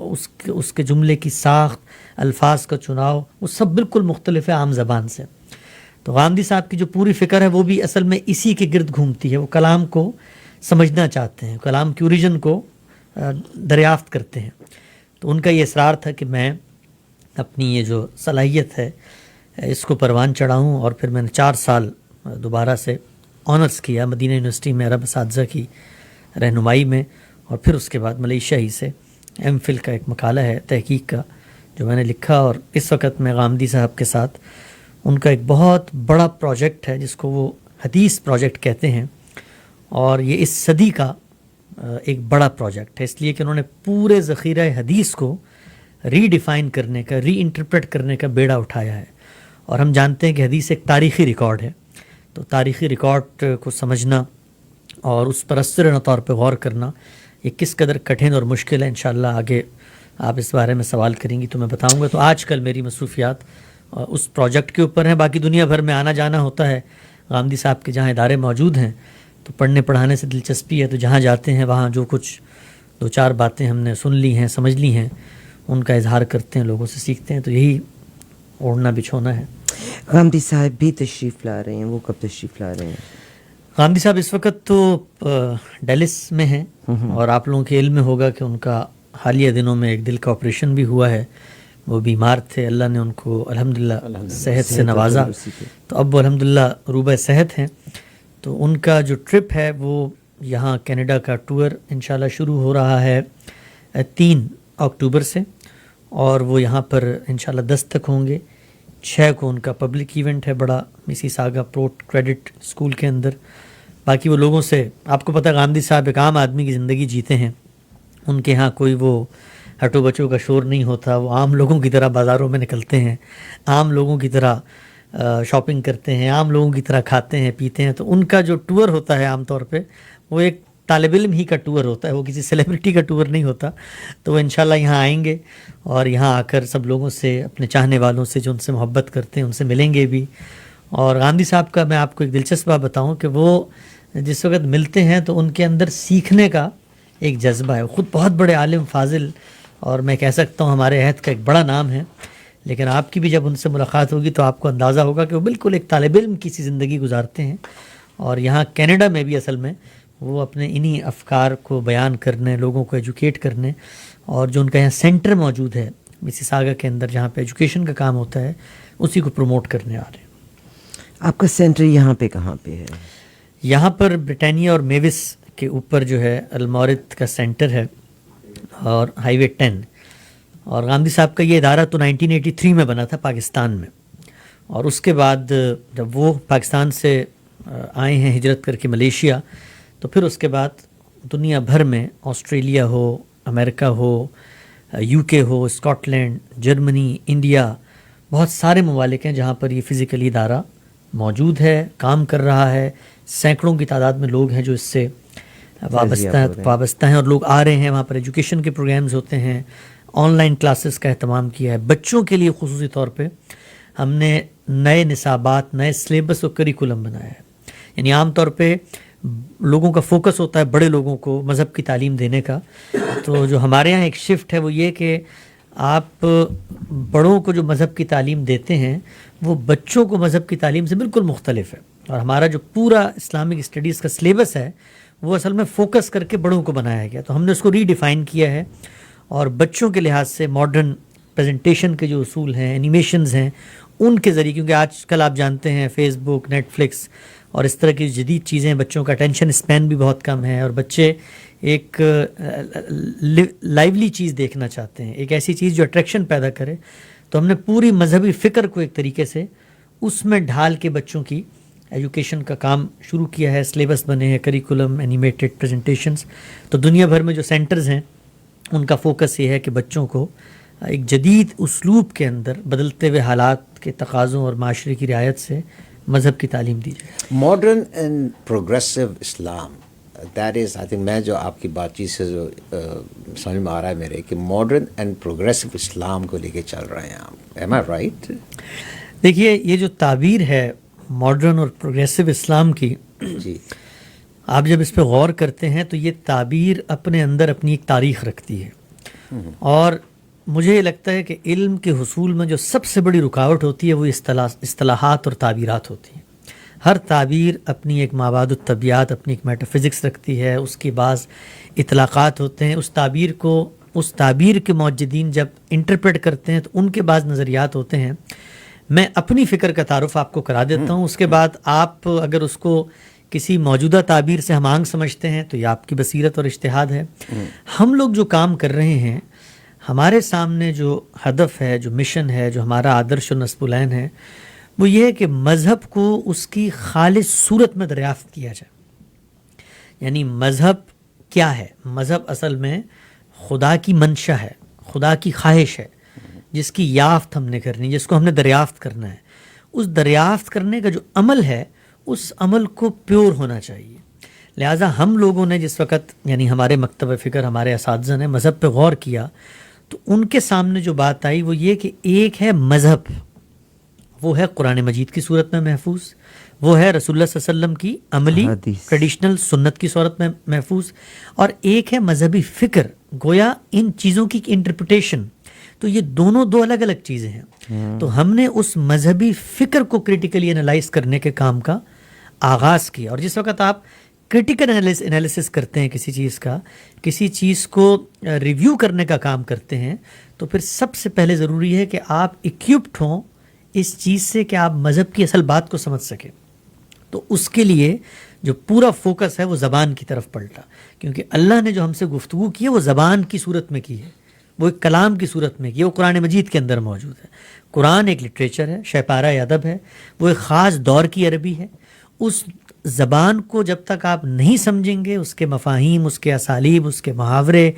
اس کے جملے کی ساخت، الفاظ کا چناؤ، وہ سب بالکل مختلف ہے عام زبان سے۔ تو غامدی صاحب کی جو پوری فکر ہے وہ بھی اصل میں اسی کے گرد گھومتی ہے، وہ کلام کو سمجھنا چاہتے ہیں، کلام کی اوریجن کو دریافت کرتے ہیں۔ تو ان کا یہ اصرار تھا کہ میں اپنی یہ جو صلاحیت ہے اس کو پروان چڑھاؤں، اور پھر میں نے 4 سال دوبارہ سے آنرز کیا مدینہ یونیورسٹی میں عرب اساتذہ کی رہنمائی میں، اور پھر اس کے بعد ملیشیا ہی سے ایم فل کا ایک مقالہ ہے تحقیق کا جو میں نے لکھا، اور اس وقت میں غامدی صاحب کے ساتھ ان کا ایک بہت بڑا پروجیکٹ ہے جس کو وہ حدیث پروجیکٹ کہتے ہیں، اور یہ اس صدی کا ایک بڑا پروجیکٹ ہے، اس لیے کہ انہوں نے پورے ذخیرہ حدیث کو ری ڈیفائن کرنے کا، ری انٹرپریٹ کرنے کا بیڑا اٹھایا ہے۔ اور ہم جانتے ہیں کہ حدیث ایک تاریخی ریکارڈ ہے، تو تاریخی ریکارڈ کو سمجھنا اور اس پر اثرانہ طور پہ غور کرنا یہ کس قدر کٹھن اور مشکل ہے، انشاءاللہ آگے آپ اس بارے میں سوال کریں گی تو میں بتاؤں گا۔ تو آج کل میری مصروفیات اس پروجیکٹ کے اوپر ہیں، باقی دنیا بھر میں آنا جانا ہوتا ہے، غامدی صاحب کے جہاں ادارے موجود ہیں تو پڑھنے پڑھانے سے دلچسپی ہے، تو جہاں جاتے ہیں وہاں جو کچھ دو چار باتیں ہم نے سن لی ہیں، سمجھ لی ہیں، ان کا اظہار کرتے ہیں، لوگوں سے سیکھتے ہیں. تو یہی اوڑھنا بچھونا ہے. غامدی صاحب بھی تشریف لا رہے ہیں، وہ کب تشریف لا رہے ہیں؟ غامدی صاحب اس وقت تو ڈیلس میں ہیں، اور آپ لوگوں کے علم میں ہوگا کہ ان کا حالیہ دنوں میں ایک دل کا آپریشن بھی ہوا ہے. وہ بیمار تھے، اللہ نے ان کو الحمدللہ صحت سے نوازا، تو اب وہ الحمدللہ روبہ صحت ہیں. تو ان کا جو ٹرپ ہے وہ یہاں کینیڈا کا ٹور انشاءاللہ شروع ہو رہا ہے 3 اکتوبر سے، اور وہ یہاں پر انشاءاللہ 10 تک ہوں گے. 6 کو ان کا پبلک ایونٹ ہے بڑا، میسیساگا پورٹ کریڈٹ اسکول کے اندر. باقی وہ لوگوں سے، آپ کو پتہ غامدی صاحب ایک عام آدمی کی زندگی جیتے ہیں، ان کے ہاں کوئی وہ ہٹو بچوں کا شور نہیں ہوتا. وہ عام لوگوں کی طرح بازاروں میں نکلتے ہیں، عام لوگوں کی طرح شاپنگ کرتے ہیں، عام لوگوں کی طرح کھاتے ہیں پیتے ہیں. تو ان کا جو ٹور ہوتا ہے عام طور پہ وہ ایک طالب علم ہی کا ٹور ہوتا ہے، وہ کسی سیلیبریٹی کا ٹور نہیں ہوتا. تو وہ انشاءاللہ یہاں آئیں گے، اور یہاں آ کر سب لوگوں سے، اپنے چاہنے والوں سے جو ان سے محبت کرتے ہیں ان سے ملیں گے بھی. اور غامدی صاحب کا میں آپ کو ایک دلچسپ بات بتاؤں کہ وہ جس وقت ملتے ہیں تو ان کے اندر سیکھنے کا ایک جذبہ ہے. خود بہت بڑے عالم فاضل، اور میں کہہ سکتا ہوں ہمارے عہد کا ایک بڑا نام ہے، لیکن آپ کی بھی جب ان سے ملاقات ہوگی تو آپ کو اندازہ ہوگا کہ وہ بالکل ایک طالب علم کی سی زندگی گزارتے ہیں. اور یہاں کینیڈا میں بھی اصل میں وہ اپنے انہی افکار کو بیان کرنے، لوگوں کو ایجوکیٹ کرنے، اور جو ان کا یہاں سینٹر موجود ہے میسیساگا کے اندر جہاں پہ ایجوکیشن کا کام ہوتا ہے، اسی کو پروموٹ کرنے آ رہے ہیں. آپ کا سینٹر یہاں پہ کہاں پہ ہے؟ یہاں پر بریٹانیہ اور میوس کے اوپر جو ہے المورد کا سینٹر ہے، اور ہائی وے 10. اور غامدی صاحب کا یہ ادارہ تو 1983 میں بنا تھا پاکستان میں، اور اس کے بعد جب وہ پاکستان سے آئے ہیں ہجرت کر کے ملیشیا، تو پھر اس کے بعد دنیا بھر میں، آسٹریلیا ہو، امریکہ ہو، UK ہو، اسکاٹ لینڈ، جرمنی، انڈیا، بہت سارے ممالک ہیں جہاں پر یہ فزیکلی ادارہ موجود ہے، کام کر رہا ہے. سینکڑوں کی تعداد میں لوگ ہیں جو اس سے وابستہ ہیں، اور لوگ آ رہے ہیں. وہاں پر ایجوکیشن کے پروگرامز ہوتے ہیں، آن لائن کلاسز کا اہتمام کیا ہے. بچوں کے لیے خصوصی طور پہ ہم نے نئے نصابات، نئے سلیبس اور کریکولم بنایا ہے. یعنی عام طور پہ لوگوں کا فوکس ہوتا ہے بڑے لوگوں کو مذہب کی تعلیم دینے کا، تو جو ہمارے ہاں ایک شفٹ ہے وہ یہ کہ آپ بڑوں کو جو مذہب کی تعلیم دیتے ہیں وہ بچوں کو مذہب کی تعلیم سے بالکل مختلف ہے. اور ہمارا جو پورا اسلامک اسٹڈیز کا سلیبس ہے وہ اصل میں فوکس کر کے بڑوں کو بنایا گیا. تو ہم نے اس کو ری ڈیفائن کیا ہے، اور بچوں کے لحاظ سے ماڈرن پریزنٹیشن کے جو اصول ہیں، اینیمیشنز ہیں، ان کے ذریعے، کیونکہ آج کل آپ جانتے ہیں فیس بک، نیٹ فلکس اور اس طرح کی جدید چیزیں، بچوں کا اٹینشن اسپین بھی بہت کم ہے، اور بچے ایک لائیولی چیز دیکھنا چاہتے ہیں، ایک ایسی چیز جو اٹریکشن پیدا کرے. تو ہم نے پوری مذہبی فکر کو ایک طریقے سے اس میں ڈھال کے بچوں کی ایجوکیشن کا کام شروع کیا ہے. سلیبس بنے ہیں، کریکولم، اینیمیٹڈ پریزنٹیشنز. تو دنیا بھر میں جو سینٹرز ہیں ان کا فوکس یہ ہے کہ بچوں کو ایک جدید اسلوب کے اندر بدلتے ہوئے حالات کے تقاضوں اور معاشرے کی رعایت سے مذہب کی تعلیم دی جائے. Modern and progressive Islam, that is I think, میں جو آپ کی بات چیت سے جو سمجھ میں آ رہا ہے میرے کہ ماڈرن اینڈ پروگریسو اسلام کو لے کے چل رہے ہیں آپ. ایم آئی رائٹ؟ دیکھیے، یہ جو تعبیر ہے ماڈرن اور پروگریسو اسلام کی، جی، آپ جب اس پہ غور کرتے ہیں تو یہ تعبیر اپنے اندر اپنی ایک تاریخ رکھتی ہے. اور مجھے یہ لگتا ہے کہ علم کے حصول میں جو سب سے بڑی رکاوٹ ہوتی ہے وہ اصطلاحات اور تعبیرات ہوتی ہیں. ہر تعبیر اپنی ایک مابعد الطبیعات، اپنی ایک میٹا فزکس رکھتی ہے، اس کے بعض اطلاقات ہوتے ہیں. اس تعبیر کے موجدین جب انٹرپریٹ کرتے ہیں تو ان کے بعض نظریات ہوتے ہیں. میں اپنی فکر کا تعارف آپ کو کرا دیتا ہوں، اس کے بعد آپ اگر اس کو کسی موجودہ تعبیر سے ہم آہنگ سمجھتے ہیں تو یہ آپ کی بصیرت اور اجتہاد ہے. ہم لوگ جو کام کر رہے ہیں، ہمارے سامنے جو ہدف ہے، جو مشن ہے، جو ہمارا آدرش و نصب العین ہے، وہ یہ ہے کہ مذہب کو اس کی خالص صورت میں دریافت کیا جائے. یعنی مذہب کیا ہے؟ مذہب اصل میں خدا کی منشا ہے، خدا کی خواہش ہے، جس کی یافت ہم نے کرنی، جس کو ہم نے دریافت کرنا ہے. اس دریافت کرنے کا جو عمل ہے، اس عمل کو پیور ہونا چاہیے. لہٰذا ہم لوگوں نے جس وقت، یعنی ہمارے مکتب فکر، ہمارے اساتذہ نے مذہب پہ غور کیا تو ان کے سامنے جو بات آئی وہ یہ کہ ایک ہے مذہب، وہ ہے قرآن مجید کی صورت میں محفوظ، وہ ہے رسول اللہ صلی اللہ علیہ وسلم کی عملی حدیث، ٹریڈیشنل سنت کی صورت میں محفوظ، اور ایک ہے مذہبی فکر، گویا ان چیزوں کی انٹرپریٹیشن. تو یہ دونوں دو الگ الگ چیزیں ہیں. تو ہم نے اس مذہبی فکر کو کریٹیکلی انالائز کرنے کے کام کا آغاز کیا. اور جس وقت آپ کریٹیکل انالیسس کرتے ہیں کسی چیز کا، کسی چیز کو ریویو کرنے کا کام کرتے ہیں، تو پھر سب سے پہلے ضروری ہے کہ آپ اکوپڈ ہوں اس چیز سے کہ آپ مذہب کی اصل بات کو سمجھ سکیں. تو اس کے لیے جو پورا فوکس ہے وہ زبان کی طرف پلٹا، کیونکہ اللہ نے جو ہم سے گفتگو کی ہے وہ زبان کی صورت میں کی ہے، وہ ایک کلام کی صورت میں کی ہے، وہ قرآن مجید کے اندر موجود ہے. قرآن ایک لٹریچر ہے، شہپارہ ادب ہے، وہ ایک خاص دور کی عربی ہے. اس زبان کو جب تک آپ نہیں سمجھیں گے، اس کے مفاہیم، اس کے اسالیب، اس کے محاورے،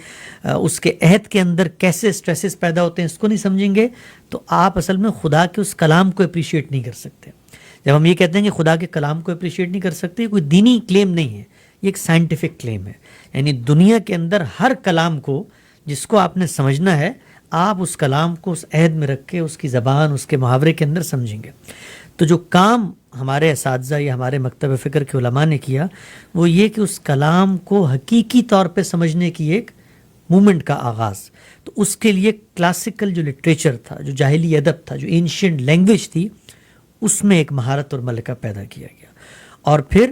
اس کے عہد کے اندر کیسے سٹریسز پیدا ہوتے ہیں، اس کو نہیں سمجھیں گے تو آپ اصل میں خدا کے اس کلام کو اپریشیٹ نہیں کر سکتے. جب ہم یہ کہتے ہیں کہ خدا کے کلام کو اپریشیٹ نہیں کر سکتے، کوئی دینی کلیم نہیں ہے، یہ ایک سائنٹیفک کلیم ہے. یعنی دنیا کے اندر ہر کلام کو جس کو آپ نے سمجھنا ہے، آپ اس کلام کو اس عہد میں رکھ کے، اس کی زبان، اس کے محاورے کے اندر سمجھیں گے. تو جو کام ہمارے اساتذہ یا ہمارے مکتب فکر کے علماء نے کیا وہ یہ کہ اس کلام کو حقیقی طور پہ سمجھنے کی ایک مومنٹ کا آغاز. تو اس کے لیے کلاسیکل جو لٹریچر تھا، جو جاہلی ادب تھا، جو اینشینٹ لینگویج تھی، اس میں ایک مہارت اور ملکہ پیدا کیا گیا. اور پھر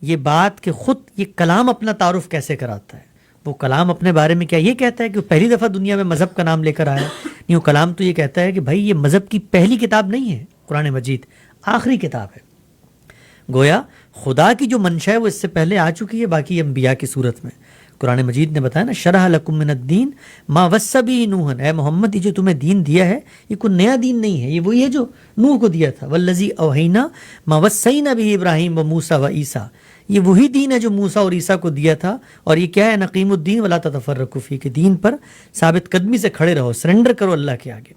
یہ بات کہ خود یہ کلام اپنا تعارف کیسے کراتا ہے، وہ کلام اپنے بارے میں کیا یہ کہتا ہے کہ وہ پہلی دفعہ دنیا میں مذہب کا نام لے کر آیا. نہیں، وہ کلام تو یہ کہتا ہے کہ بھائی یہ مذہب کی پہلی کتاب نہیں ہے، قرآن مجید آخری کتاب ہے. گویا خدا کی جو منشا ہے وہ اس سے پہلے آ چکی ہے باقی انبیاء کی صورت میں. قرآن مجید نے بتایا نا، شرح لکم من الدین ما وصی به نوحا، اے محمد یہ جو تمہیں دین دیا ہے یہ کوئی نیا دین نہیں ہے، یہ وہی ہے جو نوح کو دیا تھا. والذی اوحینا ما وصینا به ابراہیم و موسیٰ و عیسیٰ، یہ وہی دین ہے جو موسیٰ اور عیسیٰ کو دیا تھا. اور یہ کیا ہے؟ نقیم الدین ولا تتفرقوا فیہ، کہ دین پر ثابت قدمی سے کھڑے رہو، سرنڈر کرو اللہ کے آگے.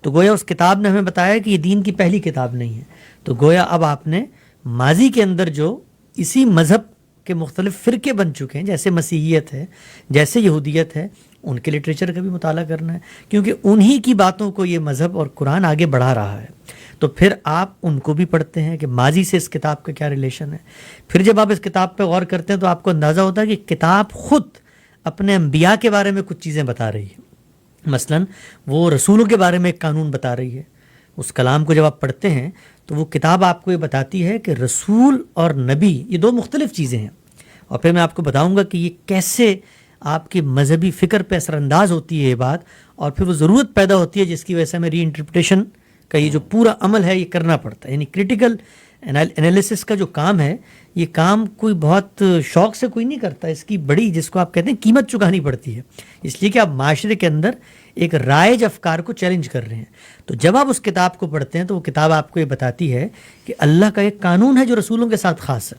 تو گویا اس کتاب نے ہمیں بتایا کہ یہ دین کی پہلی کتاب نہیں ہے. تو گویا اب آپ نے ماضی کے اندر جو اسی مذہب کے مختلف فرقے بن چکے ہیں، جیسے مسیحیت ہے، جیسے یہودیت ہے، ان کے لٹریچر کا بھی مطالعہ کرنا ہے، کیونکہ انہی کی باتوں کو یہ مذہب اور قرآن آگے بڑھا رہا ہے. تو پھر آپ ان کو بھی پڑھتے ہیں کہ ماضی سے اس کتاب کا کیا ریلیشن ہے. پھر جب آپ اس کتاب پہ غور کرتے ہیں تو آپ کو اندازہ ہوتا ہے کہ کتاب خود اپنے انبیاء کے بارے میں کچھ چیزیں بتا رہی ہے. مثلاً وہ رسولوں کے بارے میں ایک قانون بتا رہی ہے. اس کلام کو جب آپ پڑھتے ہیں تو وہ کتاب آپ کو یہ بتاتی ہے کہ رسول اور نبی یہ دو مختلف چیزیں ہیں. اور پھر میں آپ کو بتاؤں گا کہ یہ کیسے آپ کی مذہبی فکر پہ اثر انداز ہوتی ہے یہ بات، اور پھر وہ ضرورت پیدا ہوتی ہے جس کی وجہ سے ہمیں ری انٹرپریٹیشن کا یہ جو پورا عمل ہے یہ کرنا پڑتا ہے. یعنی کریٹیکل انالیسس کا جو کام ہے، یہ کام کوئی بہت شوق سے کوئی نہیں کرتا، اس کی بڑی جس کو آپ کہتے ہیں قیمت چکانی پڑتی ہے، اس لیے کہ آپ معاشرے کے اندر ایک رائج افکار کو چیلنج کر رہے ہیں. تو جب آپ اس کتاب کو پڑھتے ہیں تو وہ کتاب آپ کو یہ بتاتی ہے کہ اللہ کا ایک قانون ہے جو رسولوں کے ساتھ خاص ہے.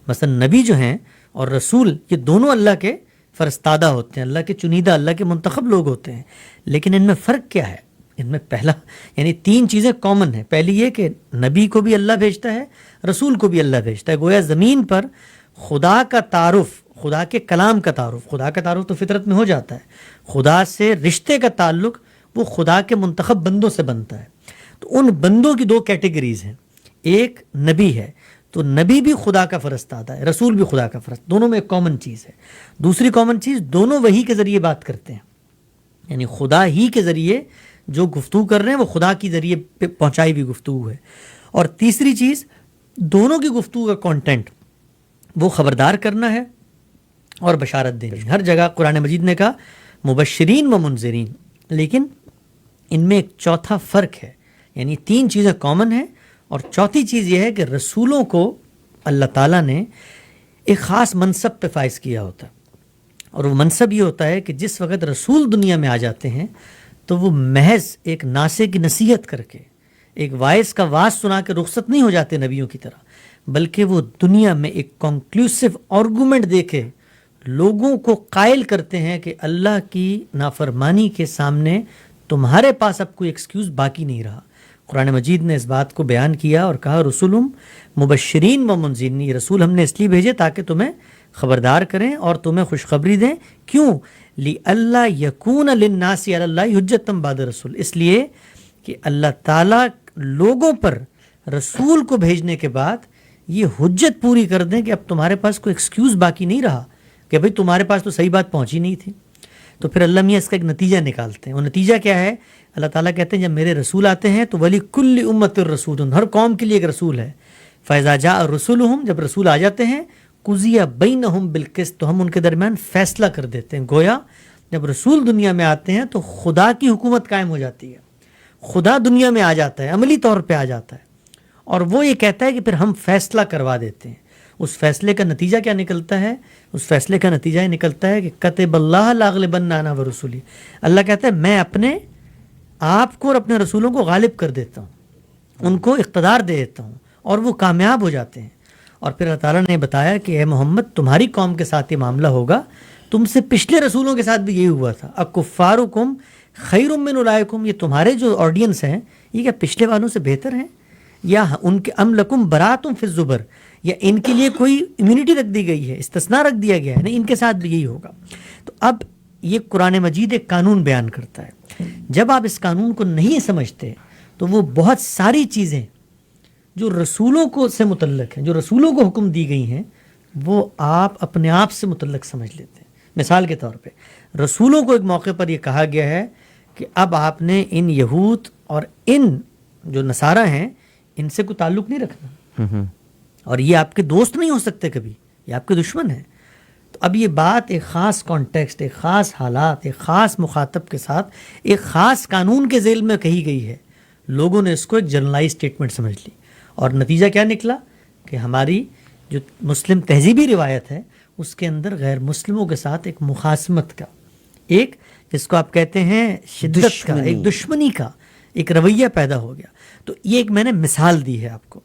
مثلا نبی جو ہیں اور رسول یہ دونوں اللہ کے فرستادہ ہوتے ہیں، اللہ کے چنیدہ، اللہ کے منتخب لوگ ہوتے ہیں. لیکن ان میں فرق کیا ہے؟ ان میں پہلا یعنی تین چیزیں کامن ہیں. پہلی یہ کہ نبی کو بھی اللہ بھیجتا ہے، رسول کو بھی اللہ بھیجتا ہے. گویا زمین پر خدا کا تعارف، خدا کے کلام کا تعارف، خدا کا تعارف تو فطرت میں ہو جاتا ہے، خدا سے رشتے کا تعلق وہ خدا کے منتخب بندوں سے بنتا ہے. تو ان بندوں کی دو کیٹیگریز ہیں. ایک نبی ہے، تو نبی بھی خدا کا فرستادہ ہے، رسول بھی خدا کا فرستادہ، دونوں میں ایک کامن چیز ہے. دوسری کامن چیز، دونوں وحی کے ذریعے بات کرتے ہیں، یعنی خدا ہی کے ذریعے جو گفتگو کر رہے ہیں وہ خدا کی ذریعے پہ پہنچائی ہوئی گفتگو ہے. اور تیسری چیز، دونوں کی گفتگو کا کانٹینٹ وہ خبردار کرنا ہے اور بشارت دینی. ہر جگہ قرآن مجید نے کہا مبشرین و منذرین، لیکن ان میں ایک چوتھا فرق ہے. یعنی تین چیزیں کامن ہیں، اور چوتھی چیز یہ ہے کہ رسولوں کو اللہ تعالیٰ نے ایک خاص منصب پہ فائز کیا ہوتا ہے. اور وہ منصب یہ ہوتا ہے کہ جس وقت رسول دنیا میں آ جاتے ہیں تو وہ محض ایک ناصح کی نصیحت کر کے، ایک وائس کا واز سنا کے رخصت نہیں ہو جاتے نبیوں کی طرح، بلکہ وہ دنیا میں ایک کنکلوسیو آرگومنٹ دے کے لوگوں کو قائل کرتے ہیں کہ اللہ کی نافرمانی کے سامنے تمہارے پاس اب کوئی ایکسکیوز باقی نہیں رہا. قرآن مجید نے اس بات کو بیان کیا اور کہا رسولم مبشرین و منذرین، رسول ہم نے اس لیے بھیجے تاکہ تمہیں خبردار کریں اور تمہیں خوشخبری دیں. کیوں؟ لِأَلَّا يَكُونَ لِلنَّاسِ عَلَى اللَّهِ حُجَّةً بَعْدَ الرَّسُولِ، اس لیے کہ اللہ تعالیٰ لوگوں پر رسول کو بھیجنے کے بعد یہ حجت پوری کر دیں کہ اب تمہارے پاس کوئی ایکسکیوز باقی نہیں رہا کہ بھئی تمہارے پاس تو صحیح بات پہنچی نہیں تھی. تو پھر اللہ میاں اس کا ایک نتیجہ نکالتے ہیں. وہ نتیجہ کیا ہے؟ اللہ تعالیٰ کہتے ہیں جب میرے رسول آتے ہیں تو ولی کل امت الرسول، ہر قوم کے لیے ایک رسول ہے. فیضا جاء رسولہم، جب رسول آ جاتے ہیں، قضی بینہم بالقسط، تو ہم ان کے درمیان فیصلہ کر دیتے ہیں. گویا جب رسول دنیا میں آتے ہیں تو خدا کی حکومت قائم ہو جاتی ہے، خدا دنیا میں آ جاتا ہے، عملی طور پہ آ جاتا ہے، اور وہ یہ کہتا ہے کہ پھر ہم فیصلہ کروا دیتے ہیں. اس فیصلے کا نتیجہ کیا نکلتا ہے؟ اس فیصلے کا نتیجہ یہ نکلتا ہے کہ کتب اللہ لاغلبن انا ورسولی، اللہ کہتا ہے میں اپنے آپ کو اور اپنے رسولوں کو غالب کر دیتا ہوں، ان کو اقتدار دے دیتا ہوں، اور وہ کامیاب ہو جاتے ہیں. اور پھر اللہ تعالیٰ نے بتایا کہ اے محمد تمہاری قوم کے ساتھ یہ معاملہ ہوگا، تم سے پچھلے رسولوں کے ساتھ بھی یہی ہوا تھا. اکفارکم خیر من اولئکم، یہ تمہارے جو آڈینس ہیں یہ کیا پچھلے والوں سے بہتر ہیں؟ یا ان کے ام لکم براتم فی الزبر، یا ان کے لیے کوئی امیونٹی رکھ دی گئی ہے، استثناء رکھ دیا گیا ہے؟ نہیں، ان کے ساتھ بھی یہی ہوگا. تو اب یہ قرآن مجید ایک قانون بیان کرتا ہے. جب آپ اس قانون کو نہیں سمجھتے تو وہ بہت ساری چیزیں جو رسولوں کو سے متعلق ہیں، جو رسولوں کو حکم دی گئی ہیں، وہ آپ اپنے آپ سے متعلق سمجھ لیتے ہیں. مثال کے طور پہ رسولوں کو ایک موقع پر یہ کہا گیا ہے کہ اب آپ نے ان یہود اور ان جو نصارہ ہیں ان سے کوئی تعلق نہیں رکھنا، اور یہ آپ کے دوست نہیں ہو سکتے کبھی، یہ آپ کے دشمن ہیں. تو اب یہ بات ایک خاص کانٹیکسٹ، ایک خاص حالات، ایک خاص مخاطب کے ساتھ ایک خاص قانون کے ذیل میں کہی گئی ہے. لوگوں نے اس کو ایک جنرلائز اسٹیٹمنٹ سمجھ لی، اور نتیجہ کیا نکلا کہ ہماری جو مسلم تہذیبی روایت ہے اس کے اندر غیر مسلموں کے ساتھ ایک مخاصمت کا، ایک جس کو آپ کہتے ہیں شدت کا، ایک دشمنی کا ایک رویہ پیدا ہو گیا. تو یہ ایک میں نے مثال دی ہے آپ کو.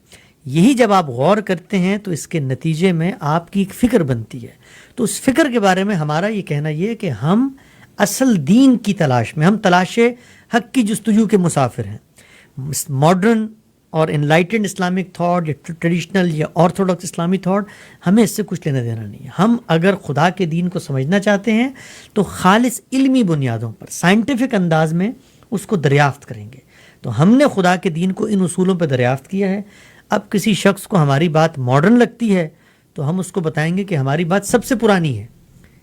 یہی جب آپ غور کرتے ہیں تو اس کے نتیجے میں آپ کی ایک فکر بنتی ہے. تو اس فکر کے بارے میں ہمارا یہ کہنا یہ ہے کہ ہم اصل دین کی تلاش میں، ہم تلاش حق کی جستجو کے مسافر ہیں. ماڈرن اور انلائٹنڈ اسلامک تھاٹ یا ٹریڈیشنل یا آرتھوڈاکس اسلامی تھاٹ، ہمیں اس سے کچھ لینا دینا نہیں ہے. ہم اگر خدا کے دین کو سمجھنا چاہتے ہیں تو خالص علمی بنیادوں پر، سائنٹیفک انداز میں اس کو دریافت کریں گے. تو ہم نے خدا کے دین کو ان اصولوں پہ دریافت کیا ہے. اب کسی شخص کو ہماری بات ماڈرن لگتی ہے تو ہم اس کو بتائیں گے کہ ہماری بات سب سے پرانی ہے،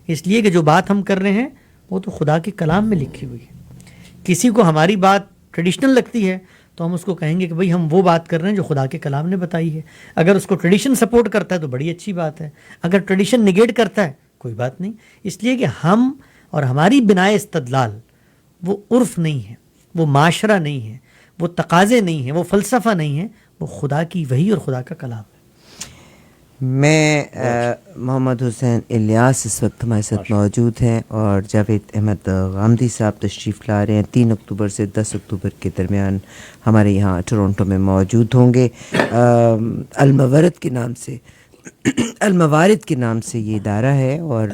اس لیے کہ جو بات ہم کر رہے ہیں وہ تو خدا کے کلام میں لکھی ہوئی ہے. کسی کو ہماری بات ٹریڈیشنل لگتی ہے تو ہم اس کو کہیں گے کہ بھئی ہم وہ بات کر رہے ہیں جو خدا کے کلام نے بتائی ہے. اگر اس کو ٹریڈیشن سپورٹ کرتا ہے تو بڑی اچھی بات ہے، اگر ٹریڈیشن نگیٹ کرتا ہے کوئی بات نہیں. اس لیے کہ ہم اور ہماری بنائے استدلال وہ عرف نہیں ہے، وہ معاشرہ نہیں ہے، وہ تقاضے نہیں ہیں، وہ فلسفہ نہیں ہے، وہ خدا کی وحی اور خدا کا کلام ہے. میں محمد حسین الیاس اس وقت ہمارے ساتھ موجود ہیں، اور جاوید احمد غامدی صاحب تشریف لا رہے ہیں. 3 اکتوبر سے 10 اکتوبر کے درمیان ہمارے یہاں ٹورنٹو میں موجود ہوں گے. الموارد کے نام سے الموارد کے نام سے یہ ادارہ ہے، اور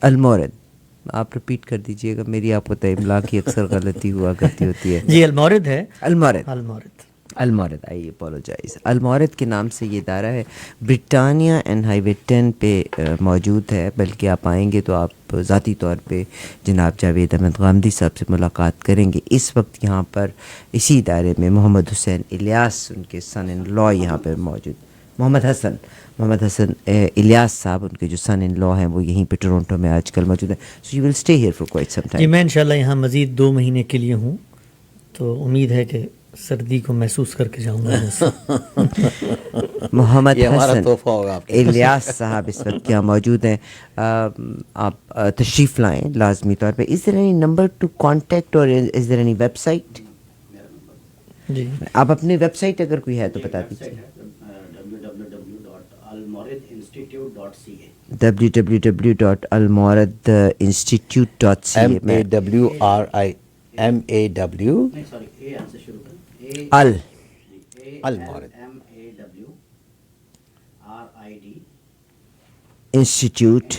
المورد آپ رپیٹ کر دیجئے گا، میری آپ کو املا کی اکثر غلطی ہوا کرتی ہوتی ہے. جی المورد ہے، المورد آئی اپولوجائز. المورد کے نام سے یہ ادارہ ہے، برٹانیہ اینڈ ہائی وے 10 پہ موجود ہے. بلکہ آپ آئیں گے تو آپ ذاتی طور پہ جناب جاوید احمد غامدی صاحب سے ملاقات کریں گے. اس وقت یہاں پر اسی ادارے میں محمد حسین الیاس، ان کے سن ان لا یہاں پر موجود، محمد حسن الیاس صاحب، ان کے جو سن ان لا ہیں وہ یہیں پہ ٹورنٹو میں آج کل موجود ہیں. So you will stay here for quite some time. جی میں انشاءاللہ یہاں مزید 2 مہینے کے لیے ہوں، تو امید ہے کہ سردی کو محسوس کر کے جاؤں گا. محمد حسن الیاس صاحب اس وقت یہاں موجود ہیں. آپ تشریف لائیں لازمی طور پہ. Is there any number to contact اور is there any website? جی آپ اپنی ویب سائٹ اگر کوئی ہے تو بتا دیجیے. www.almoradinstitute.ca Almawrid institute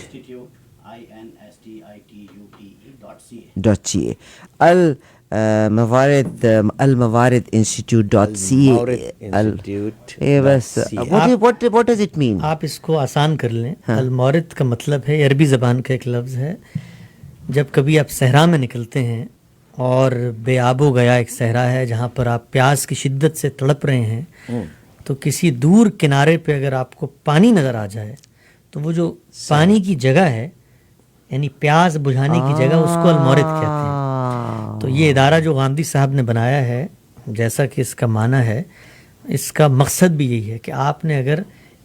الموارد institute.ca. What does it mean? آپ اس کو آسان کر لیں. المورد کا مطلب ہے، عربی زبان کا ایک لفظ ہے. جب کبھی آپ صحرا میں نکلتے ہیں اور بے آب و گیا ایک صحرا ہے جہاں پر آپ پیاس کی شدت سے تڑپ رہے ہیں، تو کسی دور کنارے پہ اگر آپ کو پانی نظر آ جائے تو وہ جو پانی کی جگہ ہے، یعنی پیاس بجھانے کی جگہ، اس کو المورد کہتے ہیں۔ تو یہ ادارہ جو غامدی صاحب نے بنایا ہے، جیسا کہ اس کا معنی ہے، اس کا مقصد بھی یہی ہے کہ آپ نے اگر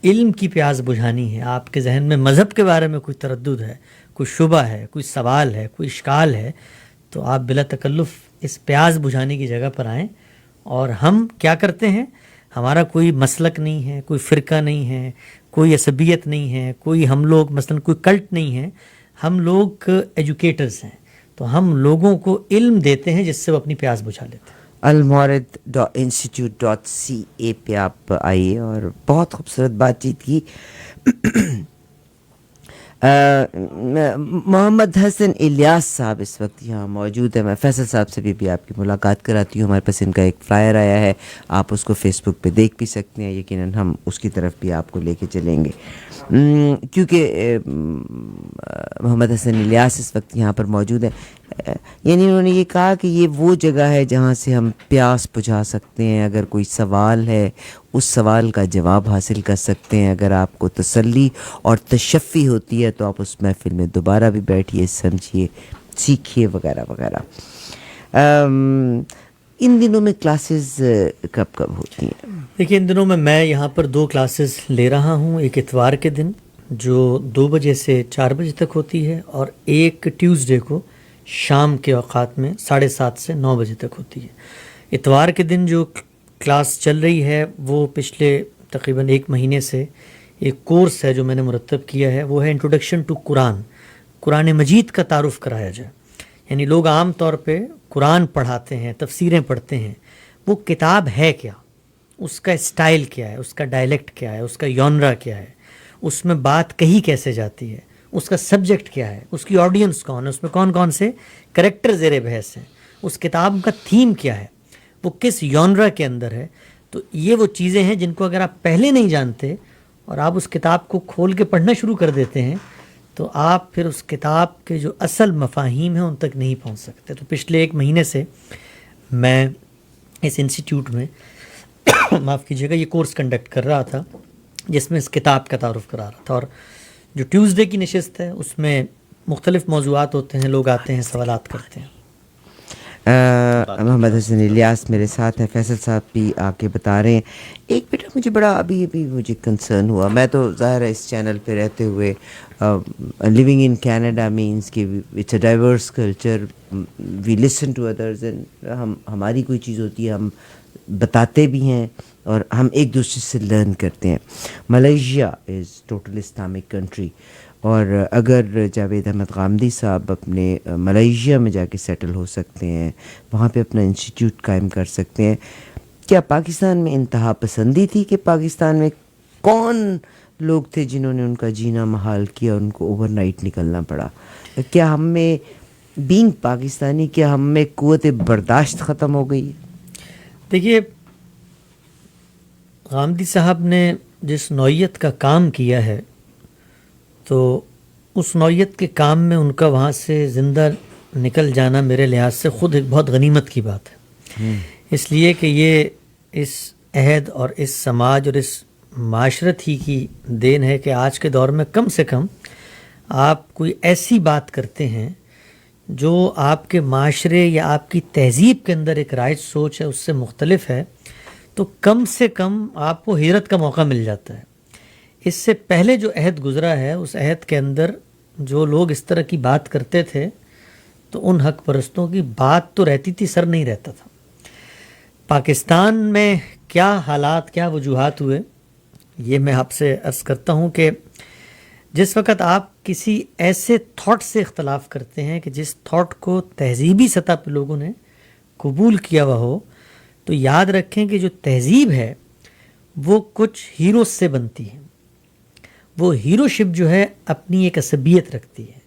علم کی پیاس بجھانی ہے، آپ کے ذہن میں مذہب کے بارے میں کوئی تردد ہے، کوئی شبہ ہے، کوئی سوال ہے، کوئی اشکال ہے، تو آپ بلا تکلف اس پیاس بجھانے کی جگہ پر آئیں۔ اور ہم کیا کرتے ہیں، ہمارا کوئی مسلک نہیں ہے، کوئی فرقہ نہیں ہے، کوئی عصبیت نہیں ہے، کوئی ہم لوگ مثلا کوئی کلٹ نہیں ہے، ہم لوگ ایجوکیٹرز ہیں، تو ہم لوگوں کو علم دیتے ہیں جس سے وہ اپنی پیاس بجھا لیتے ہیں۔ almorid.institute.ca پہ آپ آئیے، اور بہت خوبصورت بات چیت کی۔ محمد حسن الیاس صاحب اس وقت یہاں موجود ہیں۔ میں فیصل صاحب سے بھی آپ کی ملاقات کراتی ہوں۔ ہمارے پاس ان کا ایک فلائر آیا ہے، آپ اس کو فیس بک پہ دیکھ بھی سکتے ہیں، یقیناً ہم اس کی طرف بھی آپ کو لے کے چلیں گے، کیونکہ محمد حسن الیاس اس وقت یہاں پر موجود ہے۔ یعنی انہوں نے یہ کہا کہ یہ وہ جگہ ہے جہاں سے ہم پیاس بجھا سکتے ہیں، اگر کوئی سوال ہے اس سوال کا جواب حاصل کر سکتے ہیں، اگر آپ کو تسلی اور تشفی ہوتی ہے تو آپ اس محفل میں دوبارہ بھی بیٹھیے، سمجھیے، سیکھیے وغیرہ وغیرہ۔ ان دنوں میں کلاسز کب کب ہوتی ہیں؟ دیکھیے، ان دنوں میں یہاں پر 2 کلاسز لے رہا ہوں، ایک اتوار کے دن جو 2 بجے سے 4 بجے تک ہوتی ہے، اور ایک ٹیوزڈے کو شام کے اوقات میں 7:30 سے 9 بجے تک ہوتی ہے۔ اتوار کے دن جو کلاس چل رہی ہے وہ پچھلے تقریباً 1 مہینے سے ایک کورس ہے جو میں نے مرتب کیا ہے، وہ ہے انٹروڈکشن ٹو قرآن مجید کا تعارف کرایا جائے۔ یعنی لوگ عام طور پہ قرآن پڑھاتے ہیں، تفسیریں پڑھتے ہیں، وہ کتاب ہے کیا، اس کا اسٹائل کیا ہے، اس کا ڈائلیکٹ کیا ہے، اس کا یونرا کیا ہے، اس میں بات کہی کیسے جاتی ہے، اس کا سبجیکٹ کیا ہے، اس کی آڈینس کون ہے، اس میں کون کون سے کریکٹر زیر بحث ہیں، اس کتاب کا تھیم کیا ہے، وہ کس یونرا کے اندر ہے۔ تو یہ وہ چیزیں ہیں جن کو اگر آپ پہلے نہیں جانتے اور آپ اس کتاب کو کھول کے پڑھنا شروع کر دیتے ہیں تو آپ پھر اس کتاب کے جو اصل مفاہیم ہیں ان تک نہیں پہنچ سکتے۔ تو پچھلے 1 مہینے سے میں اس انسٹیٹیوٹ میں معاف کیجیے گا، یہ کورس کنڈکٹ کر رہا تھا جس میں اس کتاب کا تعارف کرا رہا تھا، اور جو ٹیوزڈے کی نشست ہے اس میں مختلف موضوعات ہوتے ہیں، لوگ آتے ہیں، سوالات کرتے ہیں۔ محمد حسن الیاس میرے ساتھ ہیں، فیصل صاحب بھی آ کے بتا رہے ہیں۔ ایک بیٹا مجھے بڑا ابھی مجھے کنسرن ہوا، میں تو ظاہر ہے اس چینل پہ رہتے ہوئے لیونگ ان کینیڈا مینس کہ it's a diverse culture, we listen to others, ہماری کوئی چیز ہوتی ہے ہم بتاتے بھی ہیں اور ہم ایک دوسرے سے لرن کرتے ہیں۔ Malaysia is total Islamic country, اور اگر جاوید احمد غامدی صاحب اپنے ملیشیا میں جا کے سیٹل ہو سکتے ہیں، وہاں پہ اپنا انسٹیٹیوٹ قائم کر سکتے ہیں، کیا پاکستان میں انتہا پسندی تھی کہ پاکستان میں کون لوگ تھے جنہوں نے ان کا جینا محال کیا، ان کو اوور نائٹ نکلنا پڑا؟ کیا ہم میں بینگ پاکستانی، کیا ہم میں قوت برداشت ختم ہو گئی؟ دیکھیے، غامدی صاحب نے جس نوعیت کا کام کیا ہے تو اس نوعیت کے کام میں ان کا وہاں سے زندہ نکل جانا میرے لحاظ سے خود ایک بہت غنیمت کی بات ہے، اس لیے کہ یہ اس عہد اور اس سماج اور اس معاشرت ہی کی دین ہے کہ آج کے دور میں کم سے کم آپ کوئی ایسی بات کرتے ہیں جو آپ کے معاشرے یا آپ کی تہذیب کے اندر ایک رائج سوچ ہے اس سے مختلف ہے، تو کم سے کم آپ کو ہجرت کا موقع مل جاتا ہے۔ اس سے پہلے جو عہد گزرا ہے اس عہد کے اندر جو لوگ اس طرح کی بات کرتے تھے تو ان حق پرستوں کی بات تو رہتی تھی، سر نہیں رہتا تھا۔ پاکستان میں کیا حالات، کیا وجوہات ہوئے، یہ میں آپ سے عرض کرتا ہوں کہ جس وقت آپ کسی ایسے تھاٹ سے اختلاف کرتے ہیں کہ جس تھاٹ کو تہذیبی سطح پہ لوگوں نے قبول کیا ہوا ہو، تو یاد رکھیں کہ جو تہذیب ہے وہ کچھ ہیروز سے بنتی ہے۔ وہ ہیرو شپ جو ہے اپنی ایک عصبیت رکھتی ہے،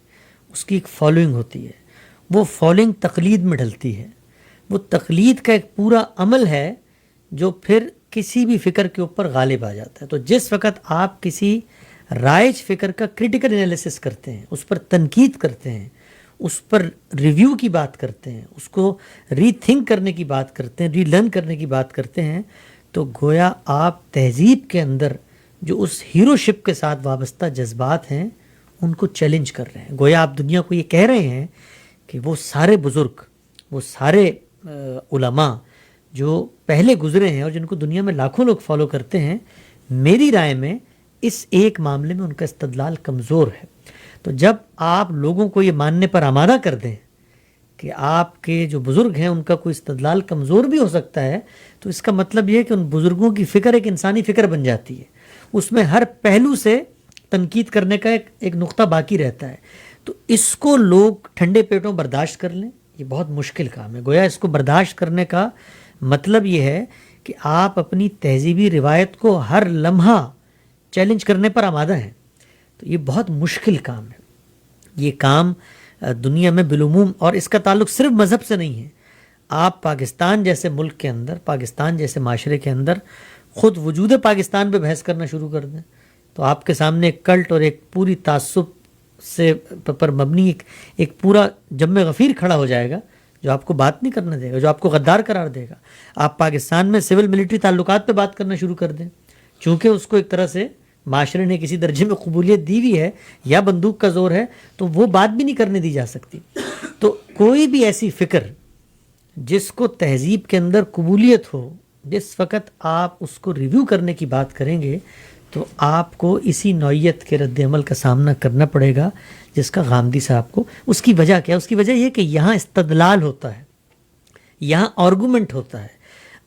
اس کی ایک فالوئنگ ہوتی ہے، وہ فالوئنگ تقلید میں ڈھلتی ہے، وہ تقلید کا ایک پورا عمل ہے جو پھر کسی بھی فکر کے اوپر غالب آ جاتا ہے۔ تو جس وقت آپ کسی رائج فکر کا کریٹیکل انالیسس کرتے ہیں، اس پر تنقید کرتے ہیں، اس پر ریویو کی بات کرتے ہیں، اس کو ری تھنک کرنے کی بات کرتے ہیں، ری لرن کرنے کی بات کرتے ہیں، تو گویا آپ تہذیب کے اندر جو اس ہیرو شپ کے ساتھ وابستہ جذبات ہیں ان کو چیلنج کر رہے ہیں. گویا آپ دنیا کو یہ کہہ رہے ہیں کہ وہ سارے بزرگ، وہ سارے علماء جو پہلے گزرے ہیں اور جن کو دنیا میں لاکھوں لوگ فالو کرتے ہیں، میری رائے میں اس ایک معاملے میں ان کا استدلال کمزور ہے. تو جب آپ لوگوں کو یہ ماننے پر آمادہ کر دیں کہ آپ کے جو بزرگ ہیں ان کا کوئی استدلال کمزور بھی ہو سکتا ہے، تو اس کا مطلب یہ ہے کہ ان بزرگوں کی فکر ایک انسانی فکر بن جاتی ہے، اس میں ہر پہلو سے تنقید کرنے کا ایک نقطہ باقی رہتا ہے. تو اس کو لوگ ٹھنڈے پیٹوں برداشت کر لیں، یہ بہت مشکل کام ہے. گویا اس کو برداشت کرنے کا مطلب یہ ہے کہ آپ اپنی تہذیبی روایت کو ہر لمحہ چیلنج کرنے پر آمادہ ہیں. تو یہ بہت مشکل کام ہے. یہ کام دنیا میں بالعموم، اور اس کا تعلق صرف مذہب سے نہیں ہے، آپ پاکستان جیسے ملک کے اندر، پاکستان جیسے معاشرے کے اندر خود وجود پاکستان پہ بحث کرنا شروع کر دیں تو آپ کے سامنے ایک کلٹ اور ایک پوری تعصب سے پر مبنی ایک پورا جم غفیر کھڑا ہو جائے گا جو آپ کو بات نہیں کرنے دے گا، جو آپ کو غدار قرار دے گا. آپ پاکستان میں سول ملٹری تعلقات پہ بات کرنا شروع کر دیں، چونکہ اس کو ایک طرح سے معاشرے نے کسی درجے میں قبولیت دی ہوئی ہے یا بندوق کا زور ہے، تو وہ بات بھی نہیں کرنے دی جا سکتی. تو کوئی بھی ایسی فکر جس کو تہذیب کے اندر قبولیت ہو، جس وقت آپ اس کو ریویو کرنے کی بات کریں گے تو آپ کو اسی نوعیت کے رد عمل کا سامنا کرنا پڑے گا جس کا غامدی صاحب کو. اس کی وجہ کیا ہے؟ اس کی وجہ یہ کہ یہاں استدلال ہوتا ہے، یہاں آرگومنٹ ہوتا ہے.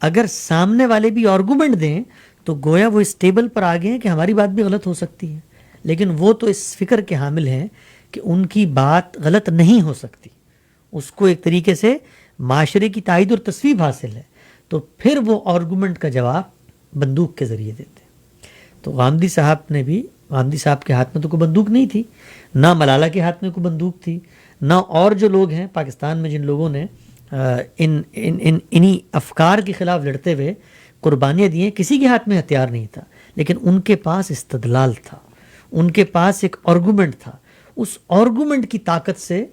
اگر سامنے والے بھی آرگومنٹ دیں تو گویا وہ اس ٹیبل پر آ گئے ہیں کہ ہماری بات بھی غلط ہو سکتی ہے، لیکن وہ تو اس فکر کے حامل ہیں کہ ان کی بات غلط نہیں ہو سکتی. اس کو ایک طریقے سے معاشرے کی تائید اور تصویب حاصل ہے، تو پھر وہ آرگومنٹ کا جواب بندوق کے ذریعے دیتے. تو غامدی صاحب کے ہاتھ میں تو کوئی بندوق نہیں تھی، نہ ملالہ کے ہاتھ میں کوئی بندوق تھی، نہ اور جو لوگ ہیں پاکستان میں جن لوگوں نے انہی افکار کے خلاف لڑتے ہوئے قربانیاں دی ہیں، کسی کے ہاتھ میں ہتھیار نہیں تھا، لیکن ان کے پاس استدلال تھا، ان کے پاس ایک آرگومنٹ تھا. اس آرگومنٹ کی طاقت سے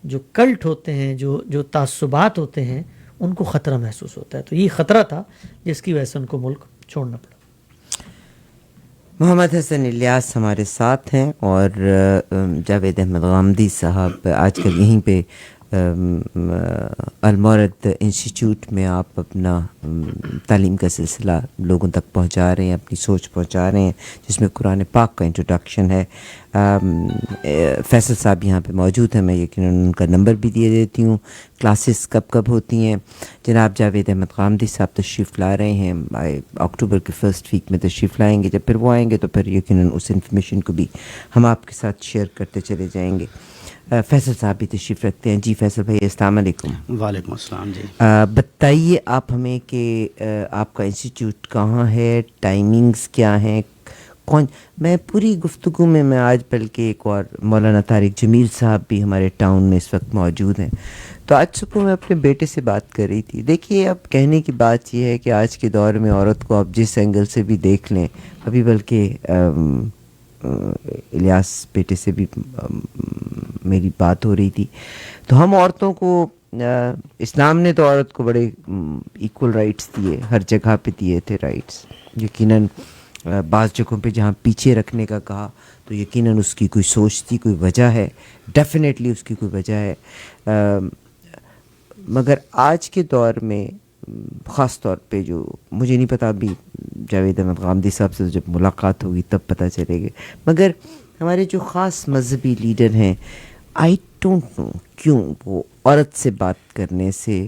جو کلٹ ہوتے ہیں، جو تعصبات ہوتے ہیں، ان کو خطرہ محسوس ہوتا ہے. تو یہ خطرہ تھا جس کی وجہ سے ان کو ملک چھوڑنا پڑا. محمد حسن الیاس ہمارے ساتھ ہیں اور جاوید احمد غامدی صاحب آج کل یہیں پہ المورد انسٹیٹیوٹ میں آپ اپنا تعلیم کا سلسلہ لوگوں تک پہنچا رہے ہیں، اپنی سوچ پہنچا رہے ہیں، جس میں قرآن پاک کا انٹروڈکشن ہے. فیصل صاحب یہاں پہ موجود ہیں، میں یقیناً ان کا نمبر بھی دے دیتی ہوں. کلاسز کب ہوتی ہیں؟ جناب جاوید احمد غامدی صاحب تشریف لا رہے ہیں، اکتوبر کے فرسٹ ویک میں تشریف لائیں گے. جب پھر وہ آئیں گے تو پھر یقیناً اس انفارمیشن کو بھی ہم آپ کے ساتھ شیئر کرتے چلے جائیں گے. فیصل صاحب بھی تشریف رکھتے ہیں. جی فیصل بھائی السلام علیکم. وعلیکم السلام. جی بتائیے آپ ہمیں کہ آپ کا انسٹیٹیوٹ کہاں ہے، ٹائمنگز کیا ہیں، میں پوری گفتگو میں آج بلکہ ایک اور مولانا طارق جمیل صاحب بھی ہمارے ٹاؤن میں اس وقت موجود ہیں. تو آج صبح میں اپنے بیٹے سے بات کر رہی تھی. دیکھیے اب کہنے کی بات یہ ہے کہ آج کے دور میں عورت کو آپ جس اینگل سے بھی دیکھ لیں، ابھی بلکہ الیاس بیٹے سے بھی میری بات ہو رہی تھی، تو ہم عورتوں کو اسلام نے تو عورت کو بڑے ایکول رائٹس دیے، ہر جگہ پہ دیے تھے رائٹس. یقیناً بعض جگہوں پہ جہاں پیچھے رکھنے کا کہا تو یقیناً اس کی کوئی سوچ تھی، کوئی وجہ ہے، ڈیفینیٹلی اس کی کوئی وجہ ہے. مگر آج کے دور میں خاص طور پہ جو مجھے نہیں پتا، ابھی جاوید احمد غامدی صاحب سے جب ملاقات ہوگی تب پتہ چلے گا، مگر ہمارے جو خاص مذہبی لیڈر ہیں، آئی ڈونٹ نو کیوں وہ عورت سے بات کرنے سے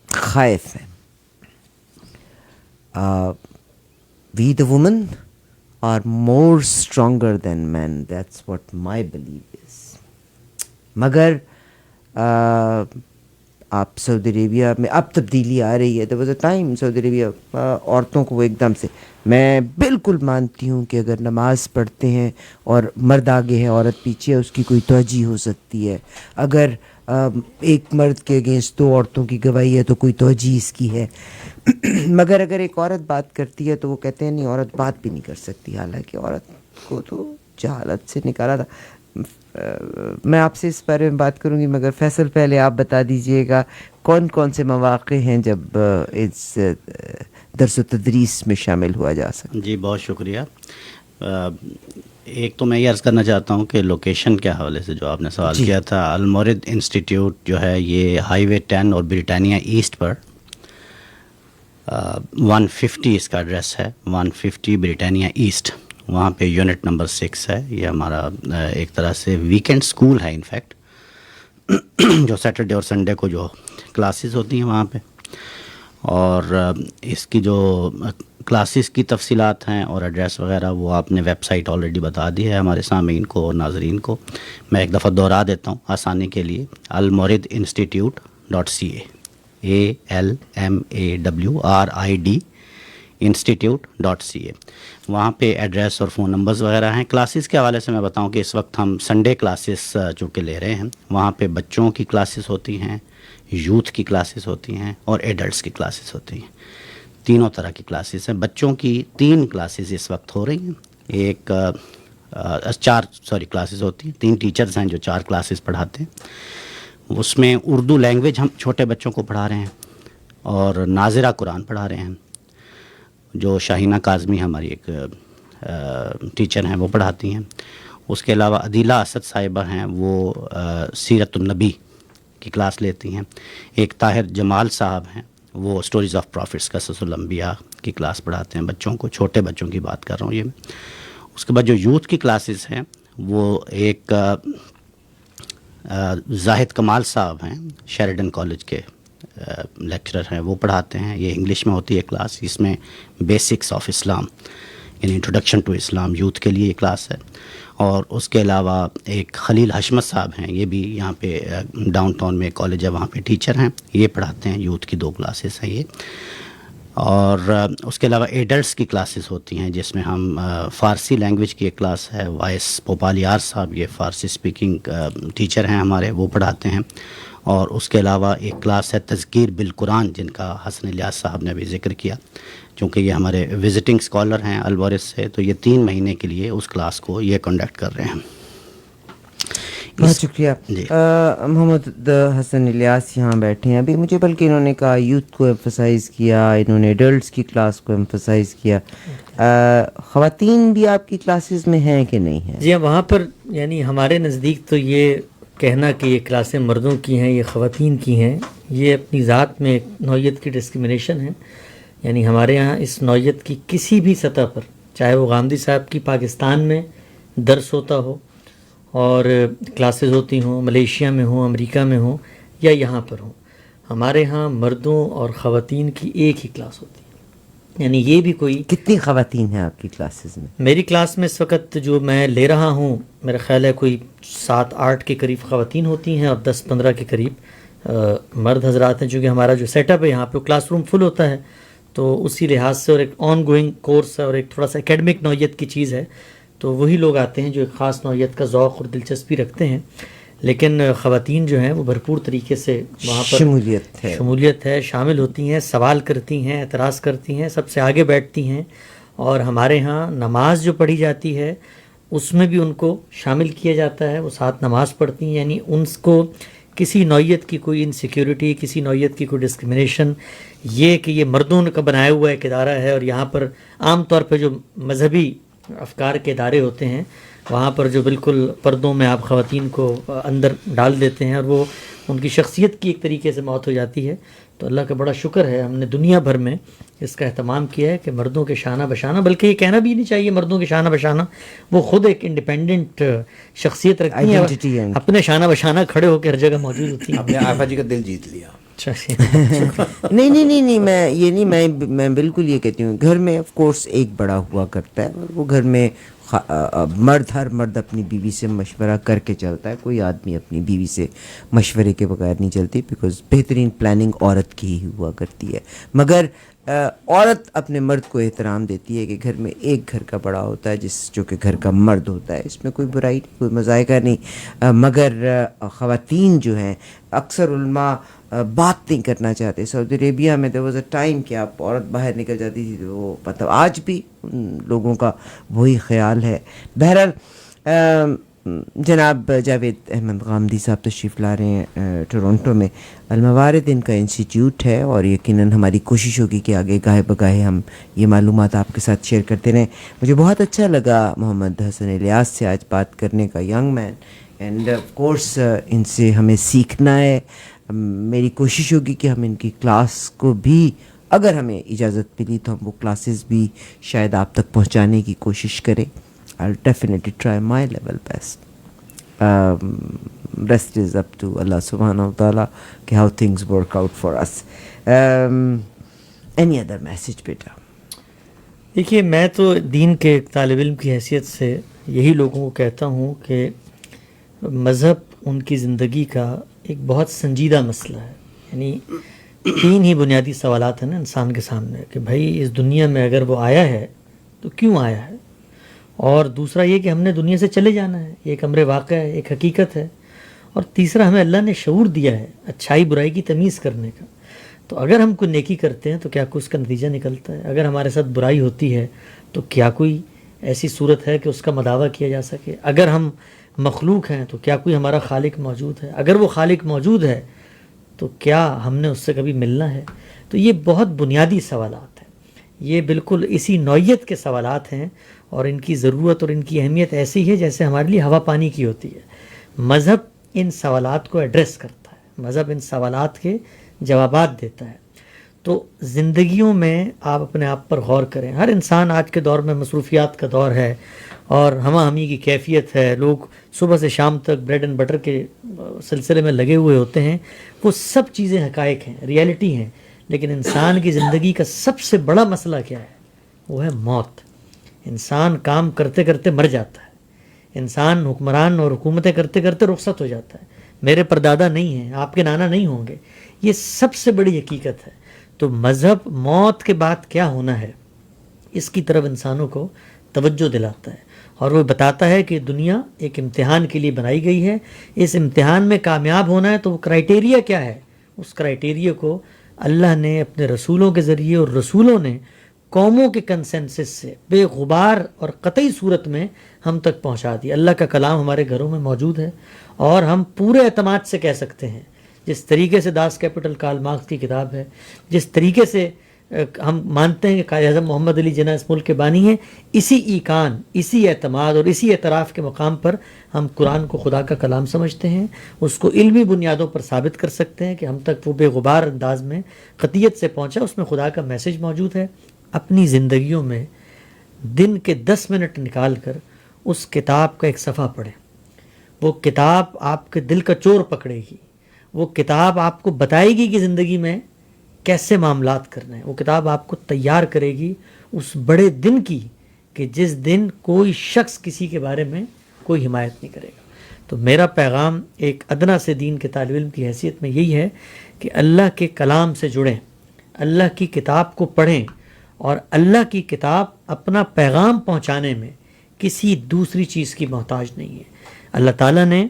خائف ہیں. We the women are more stronger than men. That's what my belief is. مگر آپ سعودی عربیہ میں اب تبدیلی آ رہی ہے. There was a time سعودی عربیہ عورتوں کو وہ ایک دم سے، میں بالکل مانتی ہوں کہ اگر نماز پڑھتے ہیں اور مرد آگے ہے عورت پیچھے ہے، اس کی کوئی توجہ ہو سکتی ہے. اگر ایک مرد کے اگینسٹ دو عورتوں کی گواہی ہے تو کوئی توجہ اس کی ہے. مگر اگر ایک عورت بات کرتی ہے تو وہ کہتے ہیں نہیں عورت بات بھی نہیں کر سکتی، حالانکہ عورت کو تو جہالت سے نکالا تھا. میں آپ سے اس بارے میں بات کروں گی، مگر فیصل پہلے آپ بتا دیجئے گا کون کون سے مواقع ہیں جب اس درس و تدریس میں شامل ہوا جا سکتا؟ جی بہت شکریہ. ایک تو میں یہ عرض کرنا چاہتا ہوں کہ لوکیشن کے حوالے سے جو آپ نے سوال کیا تھا، المورد انسٹیٹیوٹ جو ہے یہ ہائی وے 10 اور بریٹانیہ ایسٹ پر 150 اس کا ایڈریس ہے، 150 بریٹانیہ ایسٹ، وہاں پہ یونٹ نمبر 6 ہے. یہ ہمارا ایک طرح سے ویکینڈ اسکول ہے انفیکٹ، جو سیٹرڈے اور سنڈے کو جو کلاسز ہوتی ہیں وہاں پہ. اور اس کی جو کلاسز کی تفصیلات ہیں اور ایڈریس وغیرہ وہ آپ نے ویب سائٹ آلریڈی بتا دی ہے ہمارے سامعین کو اور ناظرین کو. میں ایک دفعہ دوہرا دیتا ہوں آسانی کے لیے، almoridinstitute.ca ALMAWRID institute.ca. وہاں پہ ایڈریس اور فون نمبرز وغیرہ ہیں. کلاسز کے حوالے سے میں بتاؤں کہ اس وقت ہم سنڈے کلاسز چونکہ لے رہے ہیں، وہاں پہ بچوں کی کلاسز ہوتی ہیں، یوتھ کی کلاسز ہوتی ہیں اور ایڈلٹس کی کلاسز ہوتی ہیں. تینوں طرح کی کلاسز ہیں. بچوں کی 3 کلاسز اس وقت ہو رہی ہیں. ایک 4 کلاسز ہوتی ہیں. 3 ٹیچرز ہیں جو 4 کلاسز پڑھاتے ہیں. اس میں اردو لینگویج ہم چھوٹے بچوں کو پڑھا رہے ہیں اور ناظرہ قرآن پڑھا رہے ہیں، جو شاہینہ کاظمی ہماری ایک ٹیچر ہیں وہ پڑھاتی ہیں. اس کے علاوہ عدیلہ اسد صاحبہ ہیں، وہ سیرت النبی کی کلاس لیتی ہیں. ایک طاہر جمال صاحب ہیں، وہ اسٹوریز آف پروفٹس قصص الانبیاء کی کلاس پڑھاتے ہیں بچوں کو، چھوٹے بچوں کی بات کر رہا ہوں یہ میں. اس کے بعد جو یوتھ کی کلاسز ہیں وہ ایک زاہد کمال صاحب ہیں، شیریڈن کالج کے لیکچرر ہیں، وہ پڑھاتے ہیں. یہ انگلش میں ہوتی ہے کلاس. اس میں بیسکس آف اسلام یعنی انٹروڈکشن ٹو اسلام یوتھ کے لیے یہ کلاس ہے. اور اس کے علاوہ ایک خلیل حشمت صاحب ہیں، یہ بھی یہاں پہ ڈاؤن ٹاؤن میں کالج ہے وہاں پہ ٹیچر ہیں، یہ پڑھاتے ہیں. یوتھ کی 2 کلاسز ہیں یہ. اور اس کے علاوہ ایڈلٹس کی کلاسز ہوتی ہیں جس میں ہم فارسی لینگویج کی ایک کلاس ہے. وائس پوپالیار صاحب یہ فارسی اسپیکنگ ٹیچر ہیں ہمارے، وہ پڑھاتے ہیں. اور اس کے علاوہ ایک کلاس ہے تذکیر بالقرآن، جن کا حسن الیاس صاحب نے بھی ذکر کیا، چونکہ یہ ہمارے وزٹنگ اسکالر ہیں الورث سے، تو یہ 3 مہینے کے لیے اس کلاس کو یہ کنڈکٹ کر رہے ہیں. بہت شکریہ. محمد حسن الیاس یہاں بیٹھے ہیں ابھی. مجھے بلکہ انہوں نے کہا یوتھ کو ایمفسائز کیا، انہوں نے ایڈلٹس کی کلاس کو ایمفسائز کیا. خواتین بھی آپ کی کلاسز میں ہیں کہ نہیں ہیں؟ جی ہاں، وہاں پر یعنی ہمارے نزدیک تو یہ کہنا کہ یہ کلاسیں مردوں کی ہیں یہ خواتین کی ہیں، یہ اپنی ذات میں ایک نوعیت کی ڈسکرمنیشن ہے. یعنی ہمارے ہاں اس نوعیت کی کسی بھی سطح پر، چاہے وہ غامدی صاحب کی پاکستان میں درس ہوتا ہو اور کلاسز ہوتی ہوں، ملیشیا میں ہوں، امریکہ میں ہوں یا یہاں پر ہوں، ہمارے ہاں مردوں اور خواتین کی ایک ہی کلاس ہوتی ہے. یعنی یہ بھی کوئی... کتنی خواتین ہیں آپ کی کلاسز میں؟ میری کلاس میں اس وقت جو میں لے رہا ہوں میرا خیال ہے کوئی 7-8 کے قریب خواتین ہوتی ہیں اور 10-15 کے قریب مرد حضرات ہیں. چونکہ ہمارا جو سیٹ اپ ہے یہاں پہ کلاس روم فل ہوتا ہے، تو اسی لحاظ سے اور ایک آن گوئنگ کورس ہے اور ایک تھوڑا سا اکیڈمک نوعیت کی چیز ہے، تو وہی لوگ آتے ہیں جو ایک خاص نوعیت کا ذوق اور دلچسپی رکھتے ہیں. لیکن خواتین جو ہیں وہ بھرپور طریقے سے وہاں پر شمولیت ہے، شامل ہوتی ہیں، سوال کرتی ہیں، اعتراض کرتی ہیں، سب سے آگے بیٹھتی ہیں. اور ہمارے ہاں نماز جو پڑھی جاتی ہے اس میں بھی ان کو شامل کیا جاتا ہے، وہ ساتھ نماز پڑھتی ہیں. یعنی ان کو کسی نوعیت کی کوئی انسیکیورٹی، کسی نوعیت کی کوئی ڈسکرمنیشن، یہ کہ یہ مردوں کا بنایا ہوا ایک ادارہ ہے اور یہاں پر عام طور پہ جو مذہبی افکار کے ادارے ہوتے ہیں وہاں پر جو بالکل پردوں میں آپ خواتین کو اندر ڈال دیتے ہیں اور وہ ان کی شخصیت کی ایک طریقے سے موت ہو جاتی ہے. تو اللہ کا بڑا شکر ہے ہم نے دنیا بھر میں اس کا اہتمام کیا ہے کہ مردوں کے شانہ بشانہ، بلکہ یہ کہنا بھی نہیں چاہیے مردوں کے شانہ بشانہ، وہ خود ایک انڈیپینڈنٹ شخصیت رکھتی ہیں، اپنے شانہ بشانہ کھڑے ہو کے ہر جگہ موجود ہوتی ہیں. آپ نے عائفہ جی کا دل جیت لیا. نہیں میں یہ نہیں، میں بالکل یہ کہتی ہوں گھر میں آف کورس ایک بڑا ہوا کرتا ہے اور وہ گھر میں ہر مرد اپنی بیوی سے مشورہ کر کے چلتا ہے. کوئی آدمی اپنی بیوی سے مشورے کے بغیر نہیں چلتی، بیکاز بہترین پلاننگ عورت کی ہی ہوا کرتی ہے. مگر عورت اپنے مرد کو احترام دیتی ہے کہ گھر میں ایک گھر کا بڑا ہوتا ہے جو کہ گھر کا مرد ہوتا ہے. اس میں کوئی برائی نہیں، کوئی مذائقہ نہیں. مگر خواتین جو ہیں اکثر علماء بات نہیں کرنا چاہتے. سعودی عربیہ میں there was a time کہ آپ عورت باہر نکل جاتی تھی تو وہ مطلب آج بھی ان لوگوں کا وہی خیال ہے. بہرحال جناب جاوید احمد غامدی صاحب تشریف لا رہے ہیں ٹورنٹو میں. الموارد ان کا انسٹیٹیوٹ ہے اور یقیناً ہماری کوشش ہوگی کہ آگے گاہے بگاہے ہم یہ معلومات آپ کے ساتھ شیئر کرتے رہیں. مجھے بہت اچھا لگا محمد حسن الیاس سے آج بات کرنے کا, young man, and of course ان سے ہمیں سیکھنا ہے. میری کوشش ہوگی کہ ہم ان کی کلاس کو بھی, اگر ہمیں اجازت ملی تو ہم وہ کلاسز بھی شاید آپ تک پہنچانے کی کوشش کریں. I'll definitely try my level best. Rest is up to Allah subhanahu wa ta'ala کہ how things work out for us. Any other message بیٹا؟ دیکھیے, میں تو دین کے ایک طالب علم کی حیثیت سے یہی لوگوں کو کہتا ہوں کہ مذہب ان کی زندگی کا ایک بہت سنجیدہ مسئلہ ہے. یعنی 3 ہی بنیادی سوالات ہیں نا انسان کے سامنے کہ بھائی اس دنیا میں اگر وہ آیا ہے تو کیوں آیا ہے, اور دوسرا یہ کہ ہم نے دنیا سے چلے جانا ہے, یہ ایک امر واقع ہے, ایک حقیقت ہے, اور تیسرا ہمیں اللہ نے شعور دیا ہے اچھائی برائی کی تمیز کرنے کا. تو اگر ہم کوئی نیکی کرتے ہیں تو کیا کوئی اس کا نتیجہ نکلتا ہے؟ اگر ہمارے ساتھ برائی ہوتی ہے تو کیا کوئی ایسی صورت ہے کہ اس کا مداوع کیا جا سکے؟ اگر ہم مخلوق ہیں تو کیا کوئی ہمارا خالق موجود ہے؟ اگر وہ خالق موجود ہے تو کیا ہم نے اس سے کبھی ملنا ہے؟ تو یہ بہت بنیادی سوالات ہیں, یہ بالکل اسی نوعیت کے سوالات ہیں, اور ان کی ضرورت اور ان کی اہمیت ایسی ہے جیسے ہمارے لیے ہوا پانی کی ہوتی ہے. مذہب ان سوالات کو ایڈریس کرتا ہے, مذہب ان سوالات کے جوابات دیتا ہے. تو زندگیوں میں آپ اپنے آپ پر غور کریں. ہر انسان آج کے دور میں مصروفیات کا دور ہے اور ہمہ ہمی کی کیفیت ہے, لوگ صبح سے شام تک بریڈ اینڈ بٹر کے سلسلے میں لگے ہوئے ہوتے ہیں. وہ سب چیزیں حقائق ہیں, ریئلٹی ہیں, لیکن انسان کی زندگی کا سب سے بڑا مسئلہ کیا ہے؟ وہ ہے موت. انسان کام کرتے کرتے مر جاتا ہے, انسان حکمران اور حکومتیں کرتے کرتے رخصت ہو جاتا ہے. میرے پردادا نہیں ہیں, آپ کے نانا نہیں ہوں گے, یہ سب سے بڑی حقیقت ہے. تو مذہب موت کے بعد کیا ہونا ہے اس کی طرف انسانوں کو توجہ دلاتا ہے, اور وہ بتاتا ہے کہ دنیا ایک امتحان کے لیے بنائی گئی ہے. اس امتحان میں کامیاب ہونا ہے تو وہ کرائٹیریا کیا ہے؟ اس کرائٹیریا کو اللہ نے اپنے رسولوں کے ذریعے اور رسولوں نے قوموں کے کنسنسس سے بے غبار اور قطعی صورت میں ہم تک پہنچا دی. اللہ کا کلام ہمارے گھروں میں موجود ہے, اور ہم پورے اعتماد سے کہہ سکتے ہیں, جس طریقے سے داس کیپٹل کارل مارکس کی کتاب ہے, جس طریقے سے ہم مانتے ہیں کہ قائد اعظم محمد علی جناح اس ملک کے بانی ہیں, اسی ایقان, اسی اعتماد اور اسی اعتراف کے مقام پر ہم قرآن کو خدا کا کلام سمجھتے ہیں. اس کو علمی بنیادوں پر ثابت کر سکتے ہیں کہ ہم تک وہ بے غبار انداز میں قطعیت سے پہنچا, اس میں خدا کا میسج موجود ہے. اپنی زندگیوں میں دن کے 10 منٹ نکال کر اس کتاب کا ایک صفحہ پڑھیں. وہ کتاب آپ کے دل کا چور پکڑے گی, وہ کتاب آپ کو بتائے گی کہ زندگی میں کیسے معاملات کرنے ہیں. وہ کتاب آپ کو تیار کرے گی اس بڑے دن کی کہ جس دن کوئی شخص کسی کے بارے میں کوئی حمایت نہیں کرے گا. تو میرا پیغام ایک ادنا سے دین کے طالب علم کی حیثیت میں یہی ہے کہ اللہ کے کلام سے جڑیں, اللہ کی کتاب کو پڑھیں, اور اللہ کی کتاب اپنا پیغام پہنچانے میں کسی دوسری چیز کی محتاج نہیں ہے. اللہ تعالیٰ نے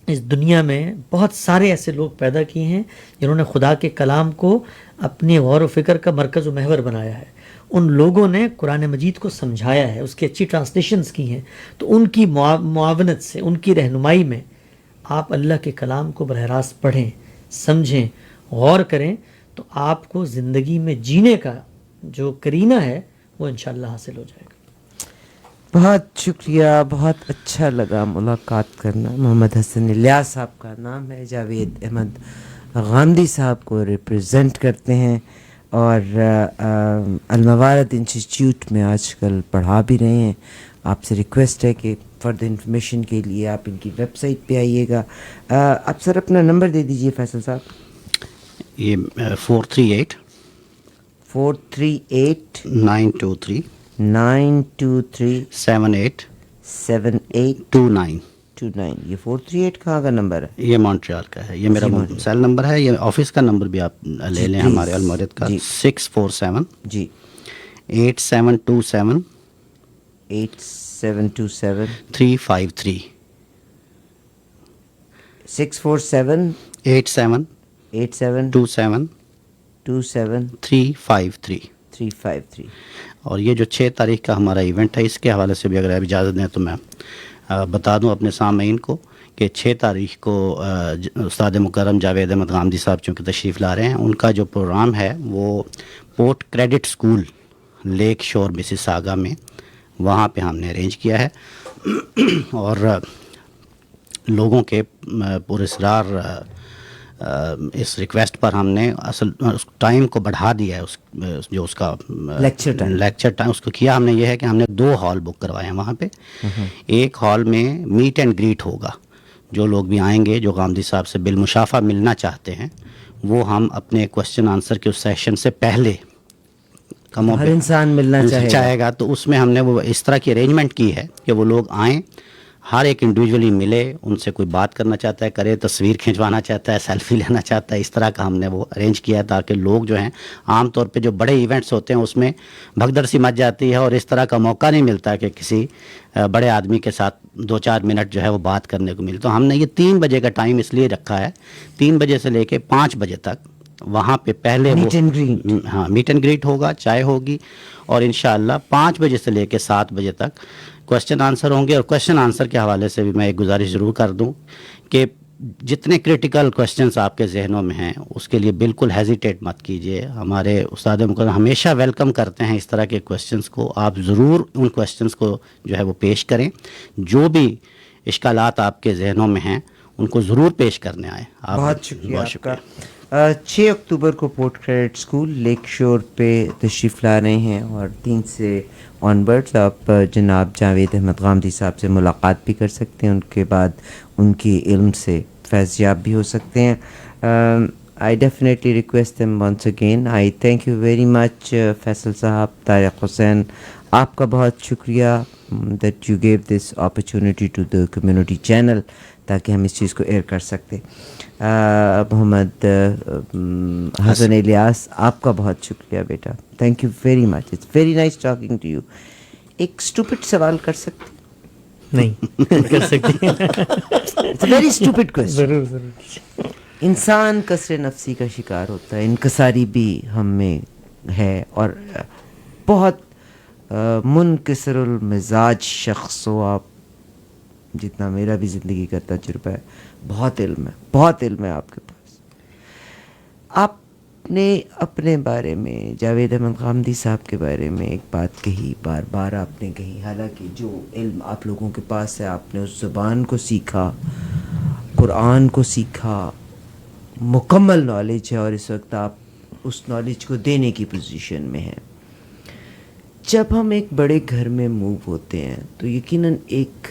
اس دنیا میں بہت سارے ایسے لوگ پیدا کیے ہیں جنہوں نے خدا کے کلام کو اپنی غور و فکر کا مرکز و محور بنایا ہے. ان لوگوں نے قرآن مجید کو سمجھایا ہے, اس کی اچھی ٹرانسلیشنز کی ہیں. تو ان کی معاونت سے, ان کی رہنمائی میں آپ اللہ کے کلام کو براہ راست پڑھیں, سمجھیں, غور کریں, تو آپ کو زندگی میں جینے کا جو کرینہ ہے وہ انشاءاللہ حاصل ہو جائے گا. بہت شکریہ, بہت اچھا لگا ملاقات کرنا. محمد حسن الیاس صاحب کا نام ہے, جاوید احمد غامدی صاحب کو ریپرزینٹ کرتے ہیں, اور الموارد انسٹیٹیوٹ میں آج کل پڑھا بھی رہے ہیں. آپ سے ریکویسٹ ہے کہ فردر انفارمیشن کے لیے آپ ان کی ویب سائٹ پہ آئیے گا. آپ سر اپنا نمبر دے دیجئے فیصل صاحب. یہ 438 923 78 7829. یہ 438 کہاں کا نمبر ہے؟ یہ مونٹریال کا ہے. یہ میرا سیل نمبر ہے. یہ آفس کا نمبر بھی آپ لے لیں ہمارے المورد کا. 647 جی 8727 353 647 87 27 27 353. اور یہ جو 6 تاریخ کا ہمارا ایونٹ ہے, اس کے حوالے سے بھی اگر آپ اجازت دیں تو میں بتا دوں اپنے سامعین کو کہ 6 تاریخ کو استاد مکرم جاوید احمد غامدی صاحب چونکہ تشریف لا رہے ہیں، ان کا جو پروگرام ہے وہ پورٹ کریڈٹ اسکول لیک شور مسیساگا میں، وہاں پہ ہم نے ارینج کیا ہے اور لوگوں کے پراسرار اس ریکویسٹ پر ہم نے اصل اس ٹائم کو بڑھا دیا ہے، جو اس کا لیکچر ٹائم اس کو کیا ہم نے یہ ہے کہ ہم نے 2 ہال بک کروائے ہیں وہاں پہ. ایک ہال میں میٹ اینڈ گریٹ ہوگا، جو لوگ بھی آئیں گے جو غامدی صاحب سے بالمشافہ ملنا چاہتے ہیں وہ ہم اپنے کوسچن آنسر کے اس سیشن سے پہلے ہر انسان ملنا چاہے گا، تو اس میں ہم نے وہ اس طرح کی ارینجمنٹ کی ہے کہ وہ لوگ آئیں، ہر ایک انڈیویجولی ملے، ان سے کوئی بات کرنا چاہتا ہے کرے، تصویر کھنچوانا چاہتا ہے سیلفی لینا چاہتا ہے، اس طرح کا ہم نے وہ ارینج کیا ہے تاکہ لوگ جو ہیں عام طور پہ جو بڑے ایونٹس ہوتے ہیں اس میں بھگدڑ سی مچ جاتی ہے اور اس طرح کا موقع نہیں ملتا کہ کسی بڑے آدمی کے ساتھ 2-4 منٹ جو ہے وہ بات کرنے کو ملے. تو ہم نے یہ 3 بجے کا ٹائم اس لیے رکھا ہے، 3 بجے سے لے کے 5 بجے تک وہاں پہ پہلے میٹ اینڈ گریٹ. ہاں میٹ اینڈ گریٹ ہوگا، چائے ہوگی، اور انشاءاللہ 5 بجے سے لے کے 7 بجے تک کوسچن آنسر ہوں گے. اور کوسچن آنسر کے حوالے سے بھی میں ایک گزارش ضرور کر دوں کہ جتنے کرٹیکل کوسچنز آپ کے ذہنوں میں ہیں اس کے لیے بالکل ہیزیٹیٹ مت کیجیے. ہمارے استاد مکرم ہمیشہ ویلکم کرتے ہیں اس طرح کے کوسچنز کو. آپ ضرور ان کوسچنز کو جو ہے وہ پیش کریں، جو بھی اشکالات آپ کے ذہنوں میں ہیں ان کو ضرور پیش کرنے آئیں. بہت شکریہ آپ کا. 6 اکتوبر کو پورٹ کریڈٹ اسکول لیک شور پہ تشریف لا رہے ہیں، اور 3 سے آنورڈز آپ جناب جاوید احمد غامدی صاحب سے ملاقات بھی کر سکتے ہیں، ان کے بعد ان کی علم سے فیض یاب بھی ہو سکتے ہیں. I definitely request them once again. I thank you very much Faisal صاحب، طارق حسین، آپ کا بہت شکریہ that you gave this opportunity to the community channel تاکہ ہم اس چیز کو ایئر کر سکتے. محمد حسن الیاس، آپ کا بہت شکریہ بیٹا، thank you very much, it's very nice talking to you. ایک اسٹوپڈ سوال کر سکتے؟ نہیں کر سکتے. It's a very stupid question. ضرور ضرور. انسان کثر نفسی کا شکار ہوتا ہے، انکساری بھی ہم میں ہے، اور بہت منکسر المزاج شخص ہو آپ، جتنا میرا بھی زندگی کا تجربہ ہے. بہت علم ہے، بہت علم ہے آپ کے پاس. آپ نے اپنے بارے میں جاوید احمد غامدی صاحب کے بارے میں ایک بات کہی، بار بار آپ نے کہی، حالانکہ جو علم آپ لوگوں کے پاس ہے آپ نے اس زبان کو سیکھا، قرآن کو سیکھا، مکمل نالج ہے، اور اس وقت آپ اس نالج کو دینے کی پوزیشن میں ہیں. جب ہم ایک بڑے گھر میں موو ہوتے ہیں تو یقیناً ایک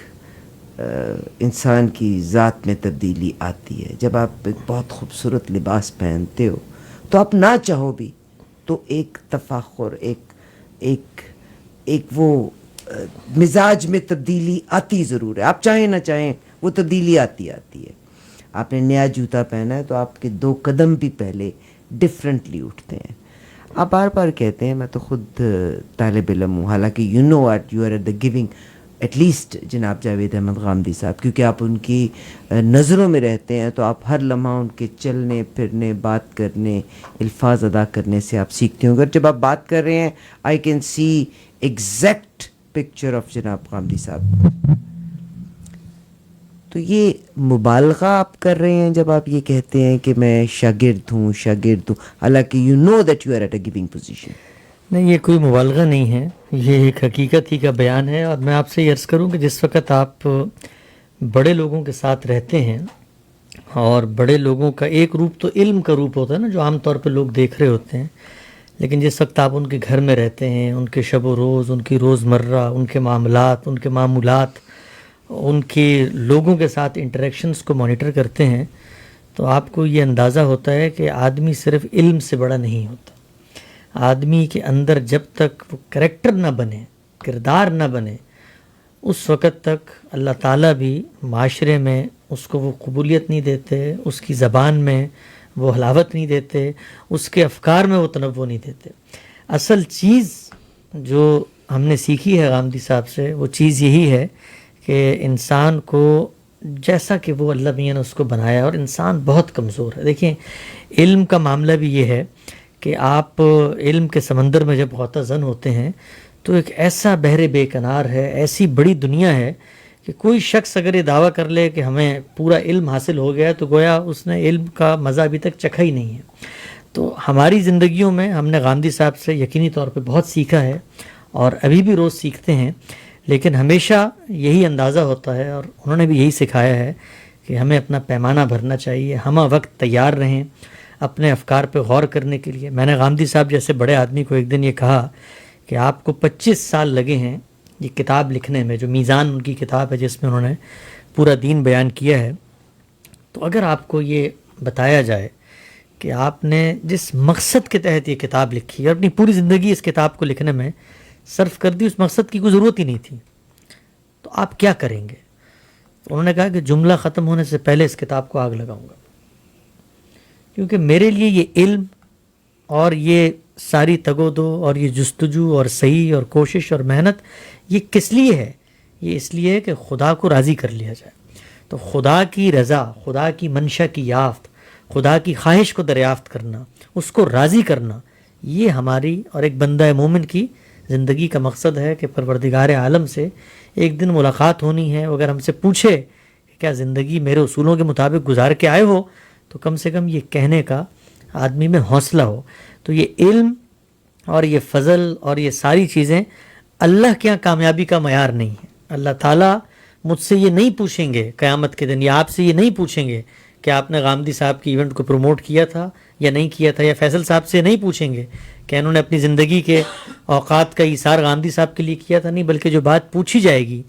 انسان کی ذات میں تبدیلی آتی ہے. جب آپ ایک بہت خوبصورت لباس پہنتے ہو تو آپ نہ چاہو بھی تو ایک تفاخر، ایک وہ مزاج میں تبدیلی آتی ضرور ہے. آپ چاہیں نہ چاہیں وہ تبدیلی آتی ہے. آپ نے نیا جوتا پہنا ہے تو آپ کے 2 قدم بھی پہلے ڈفرینٹلی اٹھتے ہیں. آپ بار بار کہتے ہیں، میں تو خود طالب علم ہوں، حالانکہ you know what you are at the giving at least جناب جاوید احمد غامدی صاحب، کیونکہ آپ ان کی نظروں میں رہتے ہیں تو آپ ہر لمحہ ان کے چلنے پھرنے، بات کرنے، الفاظ ادا کرنے سے آپ سیکھتے ہوں. اگر جب آپ بات کر رہے ہیں I can see exact picture of جناب غامدی صاحب. تو یہ مبالغہ آپ کر رہے ہیں جب آپ یہ کہتے ہیں کہ میں شاگرد ہوں، حالانکہ you know that you are at a giving position. نہیں، یہ کوئی مبالغہ نہیں ہے، یہ ایک حقیقت ہی کا بیان ہے. اور میں آپ سے یہ عرض کروں کہ جس وقت آپ بڑے لوگوں کے ساتھ رہتے ہیں، اور بڑے لوگوں کا ایک روپ تو علم کا روپ ہوتا ہے نا، جو عام طور پہ لوگ دیکھ رہے ہوتے ہیں، لیکن جس وقت آپ ان کے گھر میں رہتے ہیں، ان کے شب و روز، ان کی روزمرہ، ان کے معاملات، ان کے معمولات، ان کے لوگوں کے ساتھ انٹریکشنز کو مانیٹر کرتے ہیں، تو آپ کو یہ اندازہ ہوتا ہے کہ آدمی صرف علم سے بڑا نہیں ہوتا. آدمی کے اندر جب تک وہ کریکٹر نہ بنے، کردار نہ بنے، اس وقت تک اللہ تعالیٰ بھی معاشرے میں اس کو وہ قبولیت نہیں دیتے، اس کی زبان میں وہ حلاوت نہیں دیتے، اس کے افکار میں وہ تنوع نہیں دیتے. اصل چیز جو ہم نے سیکھی ہے غامدی صاحب سے، وہ چیز یہی ہے کہ انسان کو جیسا کہ وہ اللہ میاں نے اس کو بنایا، اور انسان بہت کمزور ہے. دیکھیں، علم کا معاملہ بھی یہ ہے کہ آپ علم کے سمندر میں جب غوطہ زن ہوتے ہیں تو ایک ایسا بحر بے کنار ہے، ایسی بڑی دنیا ہے کہ کوئی شخص اگر یہ دعویٰ کر لے کہ ہمیں پورا علم حاصل ہو گیا تو گویا اس نے علم کا مزہ ابھی تک چکھا ہی نہیں ہے. تو ہماری زندگیوں میں ہم نے گاندھی صاحب سے یقینی طور پہ بہت سیکھا ہے اور ابھی بھی روز سیکھتے ہیں, لیکن ہمیشہ یہی اندازہ ہوتا ہے اور انہوں نے بھی یہی سکھایا ہے کہ ہمیں اپنا پیمانہ بھرنا چاہیے, ہمہ وقت تیار رہیں اپنے افکار پہ غور کرنے کے لیے. میں نے گاندھی صاحب جیسے بڑے آدمی کو ایک دن یہ کہا کہ آپ کو 25 سال لگے ہیں یہ کتاب لکھنے میں, جو میزان ان کی کتاب ہے جس میں انہوں نے پورا دین بیان کیا ہے. تو اگر آپ کو یہ بتایا جائے کہ آپ نے جس مقصد کے تحت یہ کتاب لکھی اور اپنی پوری زندگی اس کتاب کو لکھنے میں صرف کر دی, اس مقصد کی کوئی ضرورت ہی نہیں تھی, تو آپ کیا کریں گے؟ تو انہوں نے کہا کہ جملہ ختم ہونے سے پہلے اس کتاب کو آگ لگاؤں گا, کیونکہ میرے لیے یہ علم اور یہ ساری تگ و دو اور یہ جستجو اور صحیح اور کوشش اور محنت یہ کس لیے ہے؟ یہ اس لیے ہے کہ خدا کو راضی کر لیا جائے. تو خدا کی رضا, خدا کی منشا کی یافت, خدا کی خواہش کو دریافت کرنا, اس کو راضی کرنا, یہ ہماری اور ایک بندہ مومن کی زندگی کا مقصد ہے کہ پروردگار عالم سے ایک دن ملاقات ہونی ہے. اگر ہم سے پوچھے کہ کیا زندگی میرے اصولوں کے مطابق گزار کے آئے ہو, تو کم سے کم یہ کہنے کا آدمی میں حوصلہ ہو. تو یہ علم اور یہ فضل اور یہ ساری چیزیں اللہ کے یہاں کامیابی کا معیار نہیں ہے. اللہ تعالیٰ مجھ سے یہ نہیں پوچھیں گے قیامت کے دن, یا آپ سے یہ نہیں پوچھیں گے کہ آپ نے غامدی صاحب کی ایونٹ کو پروموٹ کیا تھا یا نہیں کیا تھا, یا فیصل صاحب سے نہیں پوچھیں گے کہ انہوں نے اپنی زندگی کے اوقات کا ایثار غامدی صاحب کے لیے کیا تھا. نہیں, بلکہ جو بات پوچھی جائے گی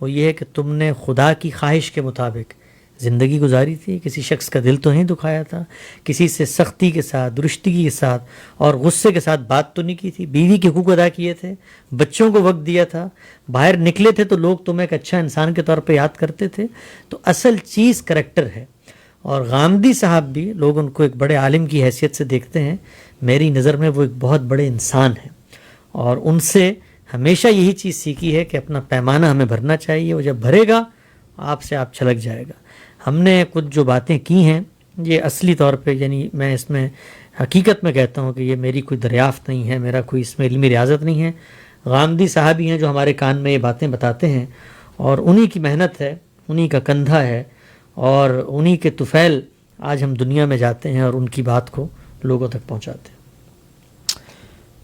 وہ یہ ہے کہ تم نے خدا کی خواہش کے مطابق زندگی گزاری تھی, کسی شخص کا دل تو نہیں دکھایا تھا, کسی سے سختی کے ساتھ, درستگی کے ساتھ اور غصے کے ساتھ بات تو نہیں کی تھی, بیوی کے حقوق ادا کیے تھے, بچوں کو وقت دیا تھا, باہر نکلے تھے تو لوگ تمہیں ایک اچھا انسان کے طور پہ یاد کرتے تھے. تو اصل چیز کریکٹر ہے. اور غامدی صاحب بھی, لوگ ان کو ایک بڑے عالم کی حیثیت سے دیکھتے ہیں, میری نظر میں وہ ایک بہت بڑے انسان ہیں, اور ان سے ہمیشہ یہی چیز سیکھی ہے کہ اپنا پیمانہ ہمیں بھرنا چاہیے. وہ جب بھرے گا آپ سے آپ چھلک جائے گا. ہم نے کچھ جو باتیں کی ہیں یہ اصلی طور پہ, یعنی میں اس میں حقیقت میں کہتا ہوں کہ یہ میری کوئی دریافت نہیں ہے, میرا کوئی اس میں علمی ریاضت نہیں ہے. غامدی صاحب ہی ہیں جو ہمارے کان میں یہ باتیں بتاتے ہیں, اور انہی کی محنت ہے, انہی کا کندھا ہے, اور انہی کے طفیل آج ہم دنیا میں جاتے ہیں اور ان کی بات کو لوگوں تک پہنچاتے ہیں.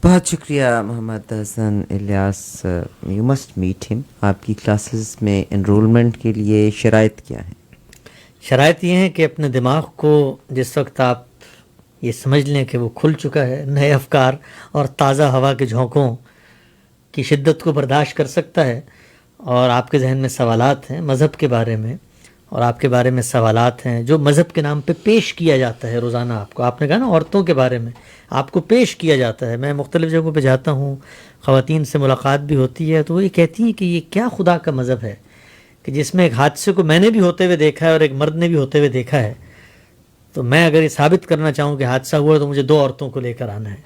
بہت شکریہ محمد حسن الیاس. یو مسٹ میٹ ہم. آپ کی کلاسز میں انرولمنٹ کے لیے شرائط کیا ہیں؟ شرائط یہ ہیں کہ اپنے دماغ کو جس وقت آپ یہ سمجھ لیں کہ وہ کھل چکا ہے, نئے افکار اور تازہ ہوا کے جھونکوں کی شدت کو برداشت کر سکتا ہے, اور آپ کے ذہن میں سوالات ہیں مذہب کے بارے میں, اور آپ کے بارے میں سوالات ہیں جو مذہب کے نام پہ پیش کیا جاتا ہے روزانہ. آپ نے کہا نا عورتوں کے بارے میں آپ کو پیش کیا جاتا ہے. میں مختلف جگہوں پہ جاتا ہوں, خواتین سے ملاقات بھی ہوتی ہے, تو وہ یہ کہتی ہیں کہ یہ کیا خدا کا مذہب ہے کہ جس میں ایک حادثے کو میں نے بھی ہوتے ہوئے دیکھا ہے اور ایک مرد نے بھی ہوتے ہوئے دیکھا ہے. تو میں اگر یہ ثابت کرنا چاہوں کہ حادثہ ہوا تو مجھے 2 عورتوں کو لے کر آنا ہے.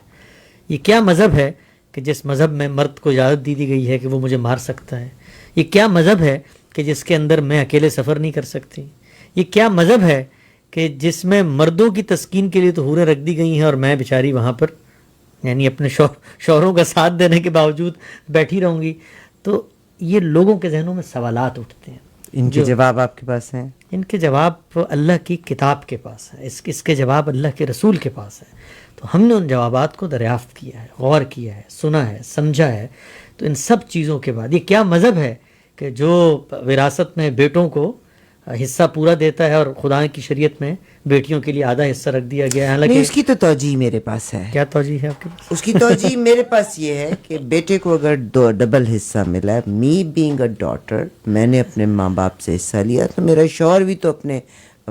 یہ کیا مذہب ہے کہ جس مذہب میں مرد کو اجازت دی گئی ہے کہ وہ مجھے مار سکتا ہے؟ یہ کیا مذہب ہے کہ جس کے اندر میں اکیلے سفر نہیں کر سکتی؟ یہ کیا مذہب ہے کہ جس میں مردوں کی تسکین کے لیے تو حوریں رکھ دی گئی ہیں اور میں بیچاری وہاں پر یعنی اپنے شوہروں کا ساتھ دینے کے باوجود بیٹھی رہوں گی؟ تو یہ لوگوں کے ذہنوں میں سوالات اٹھتے ہیں. ان کے جواب آپ کے پاس ہیں؟ ان کے جواب اللہ کی کتاب کے پاس ہے, اس کے جواب اللہ کے رسول کے پاس ہے. تو ہم نے ان جوابات کو دریافت کیا ہے, غور کیا ہے, سنا ہے, سمجھا ہے. تو ان سب چیزوں کے بعد یہ کیا مذہب ہے کہ جو وراثت میں بیٹوں کو حصہ پورا دیتا ہے اور خدا کی شریعت میں بیٹیوں کے لیے آدھا حصہ رکھ دیا گیا ہے؟ حالانکہ اس کی تو توجیہ میرے پاس ہے. کیا توجیہ ہے آپ کے پاس؟ اس کی توجیہ میرے پاس یہ ہے کہ بیٹے کو اگر ڈبل حصہ ملا ہے, می بینگ اے ڈاٹر, میں نے اپنے ماں باپ سے حصہ لیا, تو میرا شوہر بھی تو اپنے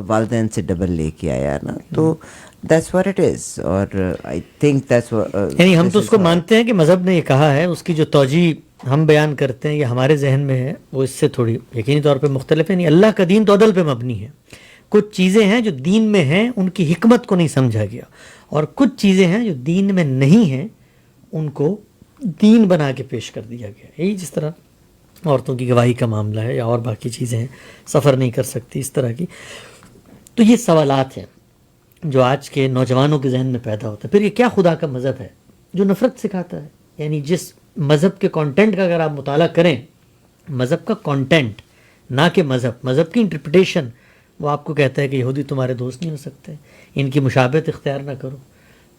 والدین سے ڈبل لے کے آیا نا. تو that's what it is. اور I think that's what یعنی ہم تو اس کو مانتے ہیں کہ مذہب نے یہ کہا ہے. اس کی جو توجیہ ہم بیان کرتے ہیں یا ہمارے ذہن میں ہے وہ اس سے تھوڑی یقینی طور پہ مختلف ہے. نہیں, اللہ کا دین تو عدل پہ مبنی ہے. کچھ چیزیں ہیں جو دین میں ہیں ان کی حکمت کو نہیں سمجھا گیا, اور کچھ چیزیں ہیں جو دین میں نہیں ہیں ان کو دین بنا کے پیش کر دیا گیا. یہی جس طرح عورتوں کی گواہی کا معاملہ ہے یا اور باقی چیزیں ہیں, سفر نہیں کر سکتی, اس طرح کی. تو یہ سوالات ہیں جو آج کے نوجوانوں کے ذہن میں پیدا ہوتا ہے. پھر یہ کیا خدا کا مذہب ہے جو نفرت سکھاتا ہے؟ یعنی جس مذہب کے کانٹینٹ کا اگر آپ مطالعہ کریں, مذہب کا کانٹینٹ نہ کہ مذہب کی انٹرپریٹیشن وہ آپ کو کہتا ہے کہ یہودی تمہارے دوست نہیں ہو سکتے، ان کی مشابہت اختیار نہ کرو.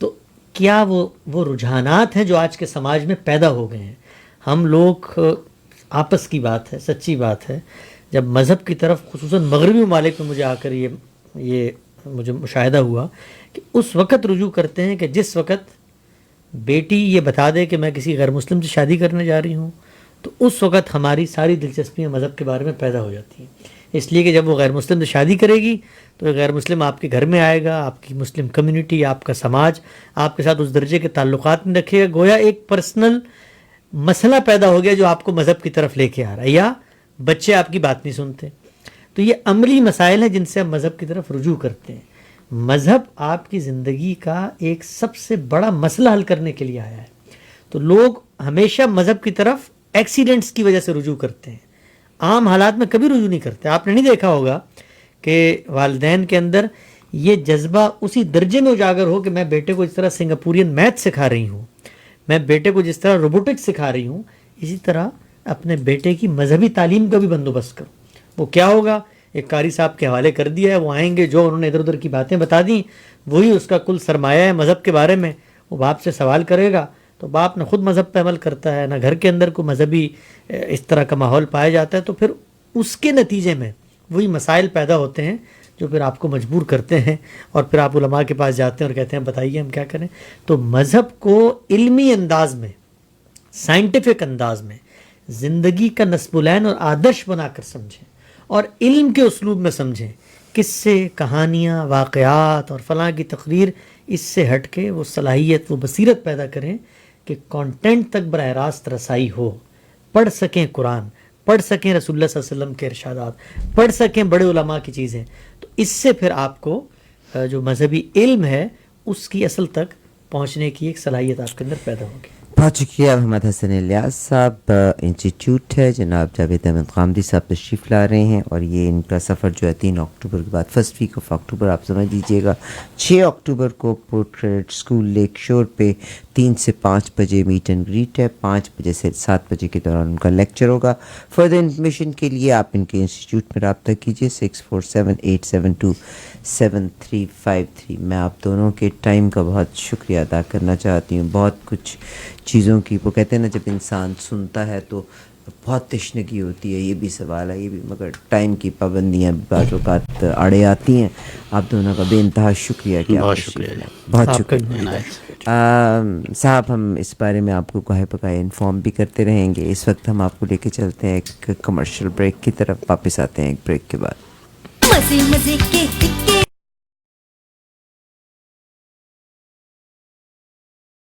تو کیا وہ رجحانات ہیں جو آج کے سماج میں پیدا ہو گئے ہیں. ہم لوگ آپس کی بات ہے، سچی بات ہے، جب مذہب کی طرف خصوصاً مغربی ممالک میں مجھے آ کر یہ مجھے مشاہدہ ہوا کہ اس وقت رجوع کرتے ہیں کہ جس وقت بیٹی یہ بتا دے کہ میں کسی غیر مسلم سے شادی کرنے جا رہی ہوں، تو اس وقت ہماری ساری دلچسپیاں مذہب کے بارے میں پیدا ہو جاتی ہیں. اس لیے کہ جب وہ غیر مسلم سے شادی کرے گی تو وہ غیر مسلم آپ کے گھر میں آئے گا، آپ کی مسلم کمیونٹی، آپ کا سماج آپ کے ساتھ اس درجے کے تعلقات میں رکھے گا، گویا ایک پرسنل مسئلہ پیدا ہو گیا جو آپ کو مذہب کی طرف لے کے آ رہا ہے، یا بچے آپ کی بات نہیں سنتے. تو یہ عملی مسائل ہیں جن سے ہم مذہب کی طرف رجوع کرتے ہیں. مذہب آپ کی زندگی کا ایک سب سے بڑا مسئلہ حل کرنے کے لیے آیا ہے. تو لوگ ہمیشہ مذہب کی طرف ایکسیڈنٹس کی وجہ سے رجوع کرتے ہیں، عام حالات میں کبھی رجوع نہیں کرتے. آپ نے نہیں دیکھا ہوگا کہ والدین کے اندر یہ جذبہ اسی درجے میں اجاگر ہو کہ میں بیٹے کو جس طرح سنگاپورین میتھ سکھا رہی ہوں، میں بیٹے کو جس طرح روبوٹکس سکھا رہی ہوں، اسی طرح اپنے بیٹے کی مذہبی تعلیم کا بھی بندوبست کروں. وہ کیا ہوگا، ایک قاری صاحب کے حوالے کر دیا ہے، وہ آئیں گے، جو انہوں نے ادھر ادھر کی باتیں بتا دیں وہی اس کا کل سرمایہ ہے مذہب کے بارے میں. وہ باپ سے سوال کرے گا تو باپ نہ خود مذہب پہ عمل کرتا ہے، نہ گھر کے اندر کوئی مذہبی اس طرح کا ماحول پایا جاتا ہے. تو پھر اس کے نتیجے میں وہی مسائل پیدا ہوتے ہیں جو پھر آپ کو مجبور کرتے ہیں، اور پھر آپ علماء کے پاس جاتے ہیں اور کہتے ہیں بتائیے ہم کیا کریں. تو مذہب کو علمی انداز میں، سائنٹیفک انداز میں زندگی کا نصب العین اور آدرش بنا کر سمجھیں، اور علم کے اسلوب میں سمجھیں. قصے، کہانیاں، واقعات اور فلاں کی تقریر، اس سے ہٹ کے وہ صلاحیت، وہ بصیرت پیدا کریں کہ کانٹینٹ تک براہ راست رسائی ہو. پڑھ سکیں قرآن، پڑھ سکیں رسول اللہ صلی اللہ علیہ وسلم کے ارشادات، پڑھ سکیں بڑے علماء کی چیزیں. تو اس سے پھر آپ کو جو مذہبی علم ہے اس کی اصل تک پہنچنے کی ایک صلاحیت آپ کے اندر پیدا ہوگی. بہت شکریہ محمد حسن الیاس صاحب. انسٹیٹیوٹ ہے، جناب جاوید احمد قامدی صاحب تشریف لا رہے ہیں، اور یہ ان کا سفر جو ہے 3 اکتوبر کے بعد، فرسٹ ویک آف اکتوبر آپ سمجھ لیجیے گا. 6 اکتوبر کو پورٹ کریڈٹ اسکول لیک شور پہ 3 سے 5 بجے میٹ اینڈ گریٹ ہے. 5 بجے سے 7 بجے کے دوران ان کا لیکچر ہوگا. فردر انفارمیشن کے لیے آپ ان کے انسٹیٹیوٹ میں رابطہ کیجیے 6478727353. میں آپ دونوں کے ٹائم کا بہت شکریہ ادا کرنا چاہتی ہوں. بہت کچھ چیزوں کی، وہ کہتے ہیں نا جب انسان سنتا ہے تو بہت تشنگی ہوتی ہے، یہ بھی سوال ہے، یہ بھی، مگر ٹائم کی پابندیاں بعض اوقات آڑے آتی ہیں. آپ دونوں کا بے انتہا شکریہ. بہت شکریہ، بہت شکریہ صاحب. ہم اس بارے میں آپ کو گاہے پکائے انفارم بھی کرتے رہیں گے. اس وقت ہم آپ کو لے کے چلتے ہیں ایک کمرشل بریک کی طرف، واپس آتے ہیں ایک بریک کے بعد. مزے مزے کے